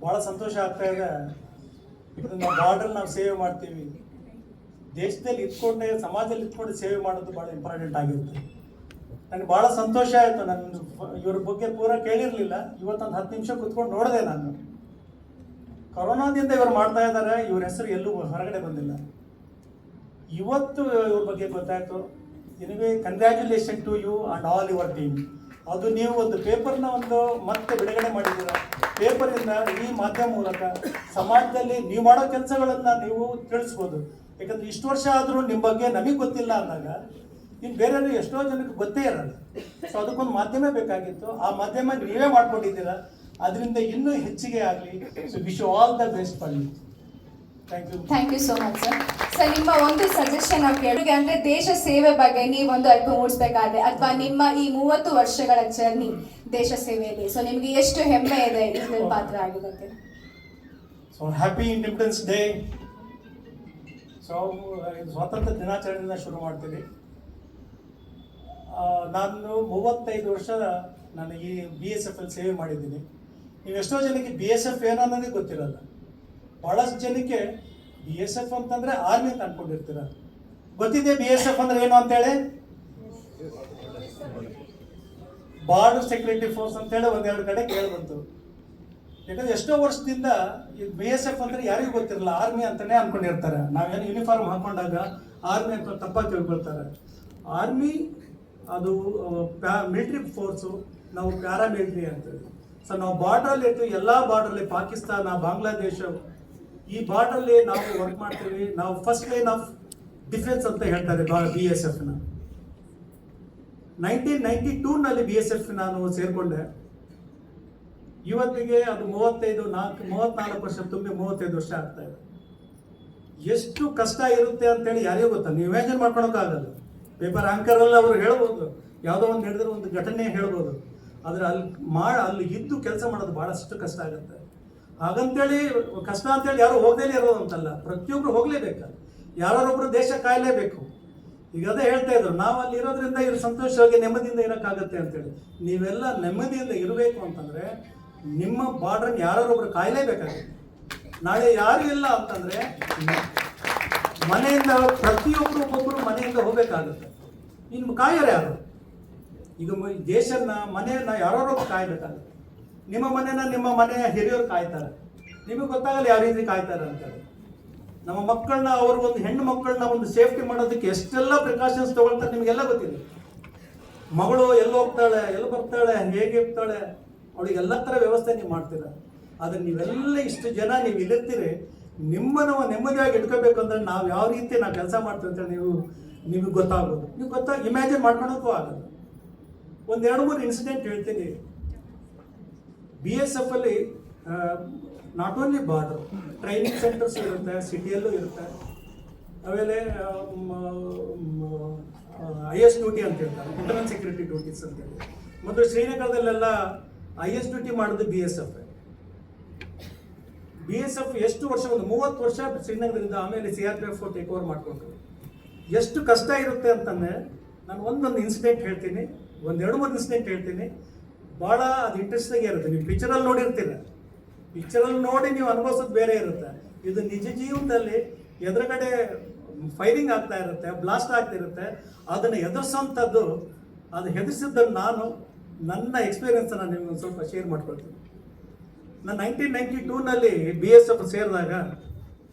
ಭಾಳ ಸಂತೋಷ ಆಗ್ತಾ ಇದೆ. ನಾವು ಬಾರ್ಡರ್ ನಾವು ಸೇವೆ ಮಾಡ್ತೀವಿ, ದೇಶದಲ್ಲಿ ಇದ್ಕೊಂಡೆ ಸಮಾಜದಲ್ಲಿ ಇದ್ಕೊಂಡು ಸೇವೆ ಮಾಡೋದು ಭಾಳ ಇಂಪಾರ್ಟೆಂಟ್ ಆಗಿರುತ್ತೆ. ನನಗೆ ಭಾಳ ಸಂತೋಷ ಆಯಿತು. ನಾನು ಇವ್ರ ಬಗ್ಗೆ ಪೂರ ಕೇಳಿರಲಿಲ್ಲ. ಇವತ್ತೊಂದು 10 ನಿಮಿಷ ಕುತ್ಕೊಂಡು ನೋಡಿದೆ ನಾನು. ಕೊರೋನಾದಿಂದ ಇವರು ಮಾಡ್ತಾ ಇದ್ದಾರೆ, ಇವ್ರ ಹೆಸರು ಎಲ್ಲೂ ಹೊರಗಡೆ ಬಂದಿಲ್ಲ. ಇವತ್ತು ಇವ್ರ ಬಗ್ಗೆ ಗೊತ್ತಾಯಿತು. Anyway congratulation to you and all your team. ಅದು ನೀವು ಒಂದು ಪೇಪರ್ನ ಒಂದು ಮತ್ತೆ ಬಿಡುಗಡೆ ಮಾಡಿದ್ದೀರ. ಪೇಪರಿಂದ ಈ ಮಾಧ್ಯಮ ಮೂಲಕ ಸಮಾಜದಲ್ಲಿ ನೀವು ಮಾಡೋ ಕೆಲಸಗಳನ್ನು ನೀವು ತಿಳಿಸ್ಬೋದು. ಯಾಕಂದರೆ ಇಷ್ಟು ವರ್ಷ ಆದರೂ ನಿಮ್ಮ ಬಗ್ಗೆ ನಮಗೆ ಗೊತ್ತಿಲ್ಲ ಅಂದಾಗ ಇನ್ನು ಬೇರೆಯವರು ಎಷ್ಟೋ ಜನಕ್ಕೆ ಗೊತ್ತೇ ಇರಲ್ಲ. ಸೊ ಅದಕ್ಕೊಂದು ಮಾಧ್ಯಮ ಬೇಕಾಗಿತ್ತು. ಆ ಮಾಧ್ಯಮ ನೀವೇ ಮಾಡ್ಕೊಂಡಿದ್ದೀರ. ಅದರಿಂದ ಇನ್ನೂ ಹೆಚ್ಚಿಗೆ ಆಗಲಿ. So wish you all the best for you. Thank you so much sir. Sir, ನಿಮ್ಮ ಒಂದು ಸಜೆಷನ್ ನಾವು ಕೇಳಿಗೆ ಅಂದರೆ ದೇಶ ಸೇವೆ ಬಗ್ಗೆ ನೀವೊಂದು ಅರಿವು ಮೂಡಿಸ್ಬೇಕಾದ್ರೆ ಅಥವಾ ನಿಮ್ಮ ಈ 30 ವರ್ಷಗಳ ಜರ್ನಿ ದೇಶ ಸೇವೆಯಲ್ಲಿ ಸೊ ನಿಮಗೆ ಎಷ್ಟು ಹೆಮ್ಮೆ ಇದೆ ಇದರಲ್ಲಿ ಪಾತ್ರ ಆಗಿದೆ? So happy independence day. So ಸ್ವಾತಂತ್ರ್ಯ ದಿನಾಚರಣೆಯಿಂದ ಶುರು ಮಾಡ್ತೀನಿ. ನಾನು 35 ವರ್ಷ ನಾನು ಈ BSF ಅಲ್ಲಿ ಸೇವೆ ಮಾಡಿದ್ದೀನಿ. ನೀವು ಎಷ್ಟೋ ಜನಕ್ಕೆ BSF ಏನು ಅನ್ನೋದೇ ಗೊತ್ತಿರಲ್ಲ. ಭಾಳಷ್ಟು ಜನಕ್ಕೆ BSF ಅಂತಂದರೆ ಆರ್ಮಿ ಅಂತ ಅನ್ಕೊಂಡಿರ್ತೀರ. ಗೊತ್ತಿದೆ BSF ಅಂದ್ರೆ ಏನು ಅಂತೇಳಿ? ಬಾರ್ಡರ್ ಸೆಕ್ಯೂರಿಟಿ ಫೋರ್ಸ್ ಅಂತೇಳಿ ಒಂದೆರಡು ಕಡೆ ಕೇಳಿಬಂತು. ಯಾಕಂದ್ರೆ ಎಷ್ಟೋ ವರ್ಷದಿಂದ ಈ BSF ಅಂದ್ರೆ ಯಾರಿಗೂ ಗೊತ್ತಿರಲ್ಲ, ಆರ್ಮಿ ಅಂತಾನೆ ಅನ್ಕೊಂಡಿರ್ತಾರೆ. ನಾವೇನು ಯೂನಿಫಾರ್ಮ್ ಹಾಕೊಂಡಾಗ ಆರ್ಮಿ ಅಂತ ತಪ್ಪಾಗಿ ತಿಳ್ಕೊಳ್ತಾರೆ. ಆರ್ಮಿ ಅದು ಮಿಲಿಟ್ರಿ ಫೋರ್ಸು, ನಾವು ಪ್ಯಾರಾಮಿಲಿಟ್ರಿ ಅಂತೇಳಿ. ಸೊ ನಾವು ಬಾರ್ಡ್ರಲ್ಲಿ ಇಟ್ಟು ಎಲ್ಲ ಬಾರ್ಡ್ರಲ್ಲಿ ಪಾಕಿಸ್ತಾನ, ಬಾಂಗ್ಲಾದೇಶ ಈ ಬಾರ್ಡ್ರಲ್ಲಿ ನಾವು ವರ್ಕ್ ಮಾಡ್ತೀವಿ. ನಾವು ಫಸ್ಟ್ ಲೈನ್ ಆಫ್ ಡಿಫೆನ್ಸ್ ಅಂತ ಹೇಳ್ತಾರೆ BSFನ. 1992ನಲ್ಲಿ BSF ನಾನು ಸೇರಿಕೊಂಡೆ. ಇವತ್ತಿಗೆ ಅದು 34 ವರ್ಷ ತುಂಬಿ 35 ವರ್ಷ ಆಗ್ತಾ ಇದೆ. ಎಷ್ಟು ಕಷ್ಟ ಇರುತ್ತೆ ಅಂತೇಳಿ ಯಾರಿಗೂ ಗೊತ್ತಾ? ನೀವು ಇಮ್ಯಾಜಿನ್ ಮಾಡ್ಕೊಳಕ್ಕಾಗಲ್ಲ. ಪೇಪರ್ ಆಂಕರಲ್ಲಿ ಅವರು ಹೇಳ್ಬೋದು, ಯಾವುದೋ ಒಂದು ಹಿಡಿದ್ರೆ ಒಂದು ಘಟನೆ ಹೇಳ್ಬೋದು. ಆದರೆ ಅಲ್ಲಿ ಇದ್ದು ಕೆಲಸ ಮಾಡೋದು ಭಾಳಷ್ಟು ಕಷ್ಟ ಆಗುತ್ತೆ. ಹಾಗಂತೇಳಿ ಕಷ್ಟ ಅಂತೇಳಿ ಯಾರು ಹೋಗದೇ ಇರೋದು ಅಂತಲ್ಲ, ಪ್ರತಿಯೊಬ್ಬರು ಹೋಗಲೇಬೇಕು. ಯಾರೊಬ್ಬರು ದೇಶ ಕಾಯಲೇಬೇಕು. ಈಗ ಅದೇ ಹೇಳ್ತಾ ಇದ್ರು, ನಾವು ಅಲ್ಲಿ ಇರೋದ್ರಿಂದ ಇದು ಸಂತೋಷವಾಗಿ ನೆಮ್ಮದಿಯಿಂದ ಇರೋಕ್ಕಾಗತ್ತೆ ಅಂತೇಳಿ. ನೀವೆಲ್ಲ ನೆಮ್ಮದಿಯಿಂದ ಇರಬೇಕು ಅಂತಂದರೆ ನಿಮ್ಮ ಬಾರ್ಡ್ರನ್ನ ಯಾರೊಬ್ಬರು ಕಾಯಲೇಬೇಕಾಗುತ್ತೆ. ನಾಳೆ ಯಾರು ಇಲ್ಲ ಅಂತಂದರೆ ಮನೆಯಿಂದ ಪ್ರತಿಯೊಬ್ಬರು ಒಬ್ಬೊಬ್ಬರು ಮನೆಯಿಂದ ಹೋಗಬೇಕಾಗುತ್ತೆ. ಇನ್ನು ಕಾಯೋರು ಯಾರು? ಈಗ ದೇಶನ ಮನೆಯನ್ನ ಯಾರೊಬ್ಬರು ಕಾಯಬೇಕಾಗುತ್ತೆ. ನಿಮ್ಮ ಮನೆಯ ಹಿರಿಯರು ಕಾಯ್ತಾರೆ. ನಿಮಗೆ ಗೊತ್ತಾಗಲ್ಲ ಯಾವ ರೀತಿ ಕಾಯ್ತಾರೆ ಅಂತೇಳಿ. ನಮ್ಮ ಮಕ್ಕಳನ್ನ, ಅವರು ಒಂದು ಹೆಣ್ಣು ಮಕ್ಕಳನ್ನ ಒಂದು ಸೇಫ್ಟಿ ಮಾಡೋದಕ್ಕೆ ಎಷ್ಟೆಲ್ಲ ಪ್ರಿಕಾಷನ್ಸ್ ತಗೊಳ್ತಾರೆ ನಿಮಗೆಲ್ಲ ಗೊತ್ತಿದೆ. ಮಗಳು ಎಲ್ಲಿ ಹೋಗ್ತಾಳೆ, ಎಲ್ಲಿ ಬರ್ತಾಳೆ, ಹೇಗೆ ಇರ್ತಾಳೆ, ಅವಳಿಗೆಲ್ಲ ಥರ ವ್ಯವಸ್ಥೆ ನೀವು ಮಾಡ್ತೀರ. ಆದರೆ ನೀವೆಲ್ಲ ಇಷ್ಟು ಜನ ನೀವು ಇಲ್ಲಿರ್ತೀರಿ, ನಿಮ್ಮನ್ನು ನೆಮ್ಮದಿಯಾಗಿ ಇಟ್ಕೋಬೇಕು ಅಂದರೆ ನಾವು ಯಾವ ರೀತಿ ನಾವು ಕೆಲಸ ಮಾಡ್ತೀವಿ ಅಂತ ನಿಮಗೆ ಗೊತ್ತಾಗ್ಬೋದು. ನೀವು ಇಮ್ಯಾಜಿನ್ ಮಾಡ್ಕೊಳಕ್ಕೂ ಆಗಲ್ಲ. ಒಂದು 2-3 ಇನ್ಸಿಡೆಂಟ್ ಹೇಳ್ತೀನಿ. BSF ಅಲ್ಲಿ not only border, training centres ಇರುತ್ತೆ, ಸಿಟಿಯಲ್ಲೂ ಇರುತ್ತೆ. ಆಮೇಲೆ IS ಡ್ಯೂಟಿ ಅಂತ ಹೇಳ್ತಾರೆ, ಇಂಟರ್ನಲ್ ಸೆಕ್ಯೂರಿಟಿ ಡ್ಯೂಟೀಸ್ ಅಂತೇಳಿ. ಮತ್ತು ಶ್ರೀನಗರದಲ್ಲೆಲ್ಲ IS ಡ್ಯೂಟಿ ಮಾಡೋದು BSF. BSF ಎಷ್ಟು ವರ್ಷ, ಒಂದು 30 ವರ್ಷ ಶ್ರೀನಗರದಿಂದ ಆಮೇಲೆ CRPF ಟೇಕ್ ಓವರ್ ಮಾಡಿಕೊಂಡ್ರು. ಎಷ್ಟು ಕಷ್ಟ ಇರುತ್ತೆ ಅಂತಂದರೆ ನಾನು ಒಂದೊಂದು ಇನ್ಸಿಡೆಂಟ್ ಹೇಳ್ತೀನಿ, 2-3 ಇನ್ಸಿಡೆಂಟ್ ಹೇಳ್ತೀನಿ. ಭಾಳ ಅದು ಇಂಟ್ರೆಸ್ಟಿಂಗ್ ಇರುತ್ತೆ. ನೀವು ಪಿಕ್ಚರಲ್ಲಿ ನೋಡಿರ್ತೀರ, ಪಿಕ್ಚರಲ್ಲಿ ನೋಡಿ ನೀವು ಅನುಭವಿಸೋದು ಬೇರೆ ಇರುತ್ತೆ. ಇದು ನಿಜ ಜೀವನದಲ್ಲಿ ಎದುರುಗಡೆ ಫೈರಿಂಗ್ ಆಗ್ತಾ ಇರುತ್ತೆ, ಬ್ಲಾಸ್ಟ್ ಆಗ್ತಿರುತ್ತೆ. ಅದನ್ನು ಎದುರಿಸೋಂಥದ್ದು, ಅದು ಹೆದರಿಸಿದ್ದನ್ನು ನಾನು ನನ್ನ ಎಕ್ಸ್ಪೀರಿಯನ್ಸನ್ನು ನಿಮ್ಗೆ ಒಂದು ಸ್ವಲ್ಪ ಶೇರ್ ಮಾಡ್ಕೊಳ್ತೀನಿ. ನಾನು 1992ನಲ್ಲಿ BSF ಸೇರಿದಾಗ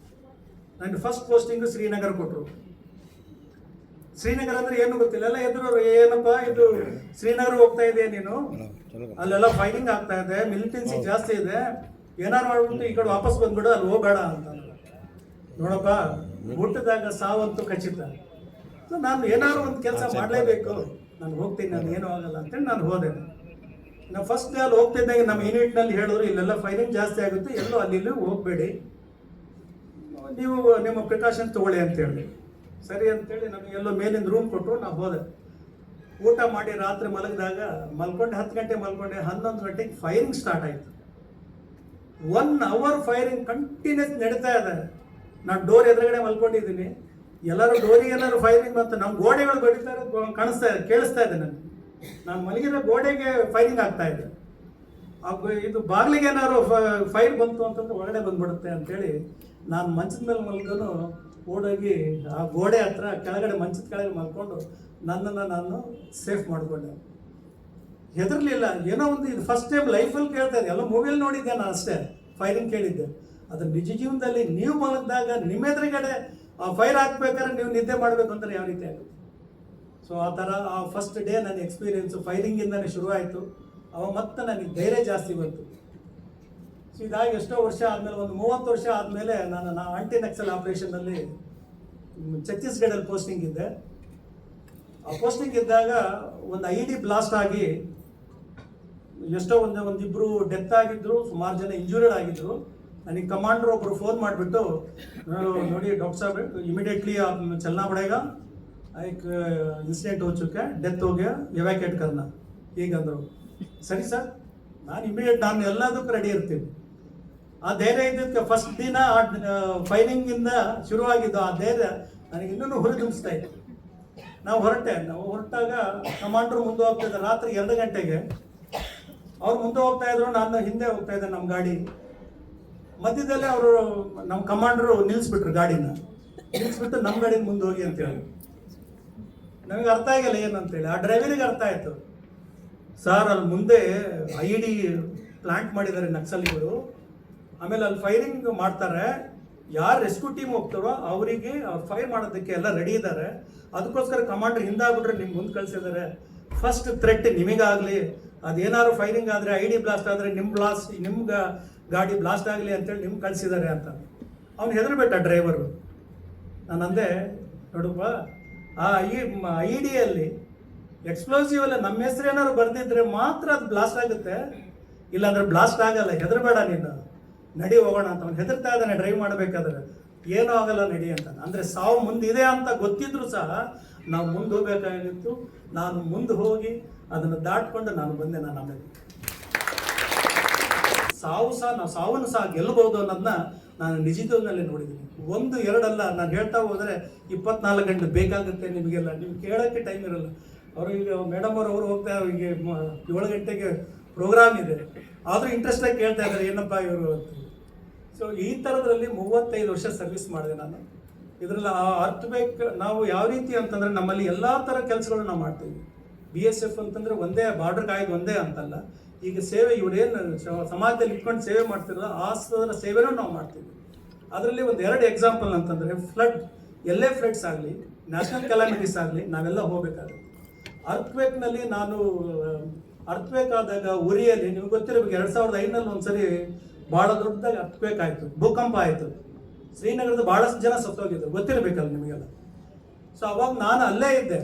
ನನ್ನ ಫಸ್ಟ್ ಪೋಸ್ಟಿಂಗು ಶ್ರೀನಗರ ಕೊಟ್ಟರು. ಶ್ರೀನಗರ ಅಂದರೆ ಏನು ಗೊತ್ತಿಲ್ಲ, ಎಲ್ಲ ಎದುರು ಏನಪ್ಪ ಇದು ಶ್ರೀನಗರ ಹೋಗ್ತಾ ಇದೆಯಾ ನೀನು, ಅಲ್ಲೆಲ್ಲ ಫೈರಿಂಗ್ ಆಗ್ತಾ ಇದೆ, ಮಿಲಿಟೆನ್ಸಿ ಜಾಸ್ತಿ ಇದೆ, ಏನಾರು ಮಾಡ್ಬಿಟ್ಟು ಈ ಕಡೆ ವಾಪಸ್ ಬಂದ್ಬಿಡು, ಅಲ್ಲಿ ಹೋಗಬೇಡ ಅಂತ. ನೋಡಪ್ಪ, ಹುಟ್ಟಿದಾಗ ಸಾವಂತೂ ಖಚಿತ. ಸೊ ನಾನು ಏನಾದ್ರು ಒಂದು ಕೆಲಸ ಮಾಡಲೇಬೇಕು, ನಾನು ಹೋಗ್ತೀನಿ, ನಾನು ಏನೂ ಆಗಲ್ಲ ಅಂತೇಳಿ ನಾನು ಹೋದೆ. ನಾವು ಫಸ್ಟ್ ಡೇ ಅಲ್ಲಿ ಹೋಗ್ತಿದ್ದಾಗ ನಮ್ಮ ಯೂನಿಟ್ನಲ್ಲಿ ಹೇಳಿದ್ರು, ಇಲ್ಲೆಲ್ಲ ಫೈರಿಂಗ್ ಜಾಸ್ತಿ ಆಗುತ್ತೆ, ಎಲ್ಲೂ ಅಲ್ಲಿ ಹೋಗಬೇಡಿ, ನೀವು ನಿಮ್ಮ ಪ್ರಿಕಾಷನ್ ತೊಗೊಳ್ಳಿ ಅಂತೇಳಿ. ಸರಿ ಅಂತೇಳಿ ನಮಗೆ ಎಲ್ಲೋ ಮೇಲಿಂದ ರೂಮ್ ಕೊಟ್ಟರು. ನಾವು ಹೋದೆ, ಊಟ ಮಾಡಿ ರಾತ್ರಿ ಮಲಗಿದಾಗ ಮಲ್ಕೊಂಡೆ, 10 ಗಂಟೆ ಮಲ್ಕೊಂಡೆ. 11 ಗಂಟೆಗೆ ಫೈರಿಂಗ್ ಸ್ಟಾರ್ಟ್ ಆಯಿತು. 1 ಅವರ್ ಫೈರಿಂಗ್ ಕಂಟಿನ್ಯೂಸ್ ನಡೀತಾ ಇದೆ. ನಾನು ಡೋರ್ ಎದುರುಗಡೆ ಮಲ್ಕೊಂಡಿದ್ದೀನಿ, ಎಲ್ಲರೂ ಡೋರಿಗೆ ಏನಾದ್ರು ಫೈರಿಂಗ್ ಬಂತು, ನಮ್ಮ ಗೋಡೆಗಳು ಬಡಿತಾ ಇರೋದು ಕಾಣಿಸ್ತಾ ಇದೆ, ಕೇಳಿಸ್ತಾ ಇದೆ ನನಗೆ. ನಾನು ಮಲಗಿರೋ ಗೋಡೆಗೆ ಫೈರಿಂಗ್ ಆಗ್ತಾ ಇದೆ. ಇದು ಬಾಗಿಲಿಗೆ ಏನಾದ್ರು ಫೈರ್ ಬಂತು ಅಂತಂದ್ರೆ ಒಳಗಡೆ ಬಂದ್ಬಿಡುತ್ತೆ ಅಂತೇಳಿ ನಾನು ಮಂಚದ ಮೇಲೆ ಮಲ್ಕೊಂಡು ಓಡೋಗಿ ಆ ಗೋಡೆ ಹತ್ರ ಕೆಳಗಡೆ ಮಂಚದ ಕೆಳಗೆ ಮಲ್ಕೊಂಡು ನನ್ನನ್ನು ನಾನು ಸೇಫ್ ಮಾಡಿಕೊಂಡೆ. ಹೆದರ್ಲಿಲ್ಲ. ಏನೋ ಒಂದು ಇದು ಫಸ್ಟ್ ಟೈಮ್ ಲೈಫಲ್ಲಿ ಕೇಳ್ತಾ ಇದ್ದೆ, ಎಲ್ಲ ಮೂವಿಯಲ್ಲಿ ನೋಡಿದ್ದೆ ನಾನು ಅಷ್ಟೇ ಫೈರಿಂಗ್ ಕೇಳಿದ್ದೆ. ಅದು ನಿಜ ಜೀವನದಲ್ಲಿ ನೀವು ಮಲಗಿದಾಗ ನಿಮ್ಮ ಎದುರುಗಡೆ ಫೈರ್ ಹಾಕ್ಬೇಕಾದ್ರೆ ನೀವು ನಿದ್ದೆ ಮಾಡಬೇಕು ಅಂತಾರೆ ಯಾವ ರೀತಿ ಆಗುತ್ತೆ? ಸೊ ಆ ಥರ ಆ ಫಸ್ಟ್ ಡೇ ನನ್ನ ಎಕ್ಸ್ಪೀರಿಯೆನ್ಸು ಫೈರಿಂಗಿಂದನೇ ಶುರುವಾಯಿತು. ಅವಾಗ ಮತ್ತೆ ನನಗೆ ಧೈರ್ಯ ಜಾಸ್ತಿ ಬಂತು. ಸೊ ಇದಾಗಿ ಎಷ್ಟೋ ವರ್ಷ ಆದಮೇಲೆ, ಒಂದು 30 ವರ್ಷ ಆದಮೇಲೆ ನಾನು ಆಂಟಿ ನಕ್ಸಲ್ ಆಪರೇಷನ್ನಲ್ಲಿ ಛತ್ತೀಸ್ಗಢಲ್ಲಿ ಪೋಸ್ಟಿಂಗ್ ಇದ್ದೆ. ಆ ಪೋಸ್ಟಿಂಗ್ ಇದ್ದಾಗ ಒಂದು IED ಬ್ಲಾಸ್ಟ್ ಆಗಿ ಎಷ್ಟೋ ಒಂದಿಬ್ಬರು ಡೆತ್ ಆಗಿದ್ರು, ಸುಮಾರು ಜನ ಇಂಜೂರ್ಡ್ ಆಗಿದ್ರು. ನನಗೆ ಕಮಾಂಡರ್ ಒಬ್ಬರು ಫೋನ್ ಮಾಡಿಬಿಟ್ಟು, ನೋಡಿ ಡಾಕ್ಟರ್ ಸಾಹೇಬ್ ಇಮಿಡಿಯೇಟ್ಲಿ ಚಲನಾ ಪಡೇಗಾ, एक इंसिडेंट हो चुका है, डेथ हो गया, एवैक्यूएट करना ಹೀಗಂದರು. ಸರಿ ಸರ್, ನಾನು ಎಲ್ಲದಕ್ಕೂ ರೆಡಿ ಇರ್ತೀನಿ. ಆ ಧೈರ್ಯ ಇದ್ದಕ್ಕೆ ಫಸ್ಟ್ ದಿನ ಫೈರಿಂಗಿಂದ ಶುರುವಾಗಿದ್ದು ಆ ಧೈರ್ಯ ನನಗೆ ಇನ್ನೂ ಹುರಿದುಂಬಿಸ್ತಾ ಇತ್ತು. ನಾವು ಹೊರಟಾಗ ಕಮಾಂಡ್ರು ಮುಂದೆ ಹೋಗ್ತಾ ಇದ್ದೆ. ರಾತ್ರಿ 2 ಗಂಟೆಗೆ ಅವ್ರು ಮುಂದೆ ಹೋಗ್ತಾ ಇದ್ರು, ನಾನು ಹಿಂದೆ ಹೋಗ್ತಾ ಇದ್ದೆ. ನಮ್ಮ ಗಾಡಿ ಮಧ್ಯದಲ್ಲೇ ಅವರು ನಮ್ಮ ಕಮಾಂಡ್ರು ನಿಲ್ಲಿಸ್ಬಿಟ್ರು, ಗಾಡಿನ ನಿಲ್ಲಿಸ್ಬಿಟ್ಟು ನಮ್ಮ ಗಾಡಿನ ಮುಂದೆ ಹೋಗಿ ಅಂತೇಳಿ. ನಮಗೆ ಅರ್ಥ ಆಗಿಲ್ಲ ಏನಂತೇಳಿ. ಆ ಡ್ರೈವರಿಗೆ ಅರ್ಥ ಆಯಿತು, ಸರ್ ಅಲ್ಲಿ ಮುಂದೆ IED ಪ್ಲಾಂಟ್ ಮಾಡಿದ್ದಾರೆ ನಕ್ಸಲಿಗಳು, ಆಮೇಲೆ ಅಲ್ಲಿ ಫೈರಿಂಗ್ ಮಾಡ್ತಾರೆ, ಯಾರು ರೆಸ್ಕ್ಯೂ ಟೀಮ್ ಹೋಗ್ತಾರೋ ಅವರಿಗೆ ಫೈರ್ ಮಾಡೋದಕ್ಕೆ ಎಲ್ಲ ರೆಡಿ ಇದ್ದಾರೆ, ಅದಕ್ಕೋಸ್ಕರ ಕಮಾಂಡರ್ ಹಿಂದಾಗ್ಬಿಟ್ರೆ ನಿಮ್ಗೆ ಮುಂದೆ ಕಳಿಸಿದ್ದಾರೆ. ಫಸ್ಟ್ ಥ್ರೆಟ್ ನಿಮಗಾಗಲಿ, ಅದೇನಾದ್ರು ಫೈರಿಂಗ್ ಆದರೆ IED ಬ್ಲಾಸ್ಟ್ ಆದರೆ ನಿಮ್ಮ ಗಾಡಿ ಬ್ಲಾಸ್ಟ್ ಆಗಲಿ ಅಂತೇಳಿ ನಿಮ್ಗೆ ಕಳಿಸಿದ್ದಾರೆ ಅಂತ. ಅವ್ನು ಹೆದರ್ಬಿಟ್ಟ ಡ್ರೈವರು. ನಾನು ಅಂದೆ, ನೋಡಪ್ಪ, ಆ IEDಯಲ್ಲಿ ಎಕ್ಸ್ಪ್ಲೋಸಿವ್ ಎಲ್ಲ ನಮ್ಮ ಹೆಸರು ಏನಾದ್ರು ಬರೆದಿದ್ರೆ ಮಾತ್ರ ಅದು ಬ್ಲಾಸ್ಟ್ ಆಗುತ್ತೆ, ಇಲ್ಲಾಂದ್ರೆ ಬ್ಲಾಸ್ಟ್ ಆಗಲ್ಲ, ಹೆದರಬೇಡ ನೀನು, ನಡಿ ಹೋಗೋಣ ಅಂತ. ಅವ್ನು ಹೆದರ್ತಾ ಇದ್ದಾನೆ ಡ್ರೈವ್ ಮಾಡಬೇಕಾದ್ರೆ. ಏನೂ ಆಗಲ್ಲ, ನಡಿ ಅಂತ. ಅಂದರೆ ಸಾವು ಮುಂದಿದೆ ಅಂತ ಗೊತ್ತಿದ್ರು ಸಹ ನಾವು ಮುಂದೆ ಹೋಗ್ಬೇಕಾಗಿತ್ತು. ನಾನು ಮುಂದೆ ಹೋಗಿ ಅದನ್ನು ದಾಟ್ಕೊಂಡು ನಾನು ಬಂದೆ. ನಾನು ಆಮೇಲೆ ಸಾವನ್ನು ಸಹ ಗೆಲ್ಲಬಹುದು ಅನ್ನೋದನ್ನ ನಾನು ನಿಜದಲ್ಲಿ ನೋಡಿದ್ದೀನಿ. 1-2 ಅಲ್ಲ, ನಾನು ಹೇಳ್ತಾ ಹೋದರೆ 24 ಗಂಟೆ ಬೇಕಾಗುತ್ತೆ ನಿಮಗೆಲ್ಲ. ನೀವು ಕೇಳೋಕ್ಕೆ ಟೈಮ್ ಇರಲ್ಲ. ಅವರು ಈಗ ಮೇಡಮ್ ಅವರು ಹೋಗ್ತಾ ಈಗ 7 ಗಂಟೆಗೆ ಪ್ರೋಗ್ರಾಮ್ ಇದೆ, ಆದರೂ ಇಂಟ್ರೆಸ್ಟಾಗಿ ಕೇಳ್ತಾ ಇದ್ದಾರೆ ಏನಪ್ಪ ಇವರು ಅಂತ. ಸೊ ಈ ಥರದ್ರಲ್ಲಿ 35 ವರ್ಷ ಸರ್ವಿಸ್ ಮಾಡಿದೆ ನಾನು. ಇದರಲ್ಲಿ ಅರ್ಥಬೇಕು ನಾವು ಯಾವ ರೀತಿ ಅಂತಂದರೆ, ನಮ್ಮಲ್ಲಿ ಎಲ್ಲ ಥರ ಕೆಲಸಗಳು ನಾವು ಮಾಡ್ತೀವಿ. BSF ಅಂತಂದರೆ ಒಂದೇ ಬಾರ್ಡರ್ ಕಾಯ್ದು ಒಂದೇ ಅಂತಲ್ಲ, ಈಗ ಸೇವೆ ಇವರೇನು ಸಮಾಜದಲ್ಲಿ ಇಟ್ಕೊಂಡು ಸೇವೆ ಮಾಡ್ತಿರಲ್ಲ ಆ ಸೇವೆನೂ ನಾವು ಮಾಡ್ತೀವಿ. ಅದರಲ್ಲಿ 2 ಎಕ್ಸಾಂಪಲ್ ಅಂತಂದರೆ, ಎಲ್ಲೇ ಫ್ಲಡ್ಸ್ ಆಗಲಿ, ನ್ಯಾಷನಲ್ ಕೆಲಾಮಿಟೀಸ್ ಆಗಲಿ, ನಾವೆಲ್ಲ ಹೋಗಬೇಕಾಗುತ್ತೆ. ಅರ್ಥ್ವೇಕ್ನಲ್ಲಿ ನಾನು ಅರ್ಥ್ವೇಕ್ ಆದಾಗ ಉರಿಯಲ್ಲಿ ನಿಮ್ಗೆ ಗೊತ್ತಿರಬೇಕು, 2005ನಲ್ಲಿ ಒಂದ್ಸರಿ ಭಾಳ ದೊಡ್ಡದಾಗಿ ಅರ್ಥ್ವೇಕ್ ಆಯಿತು, ಭೂಕಂಪ ಆಯಿತು. ಶ್ರೀನಗರದ ಭಾಳಷ್ಟು ಜನ ಸತ್ತೋಗಿದ್ರು, ಗೊತ್ತಿರಬೇಕಲ್ಲ ನಿಮಗೆಲ್ಲ. ಸೊ ಅವಾಗ ನಾನು ಅಲ್ಲೇ ಇದ್ದೆ.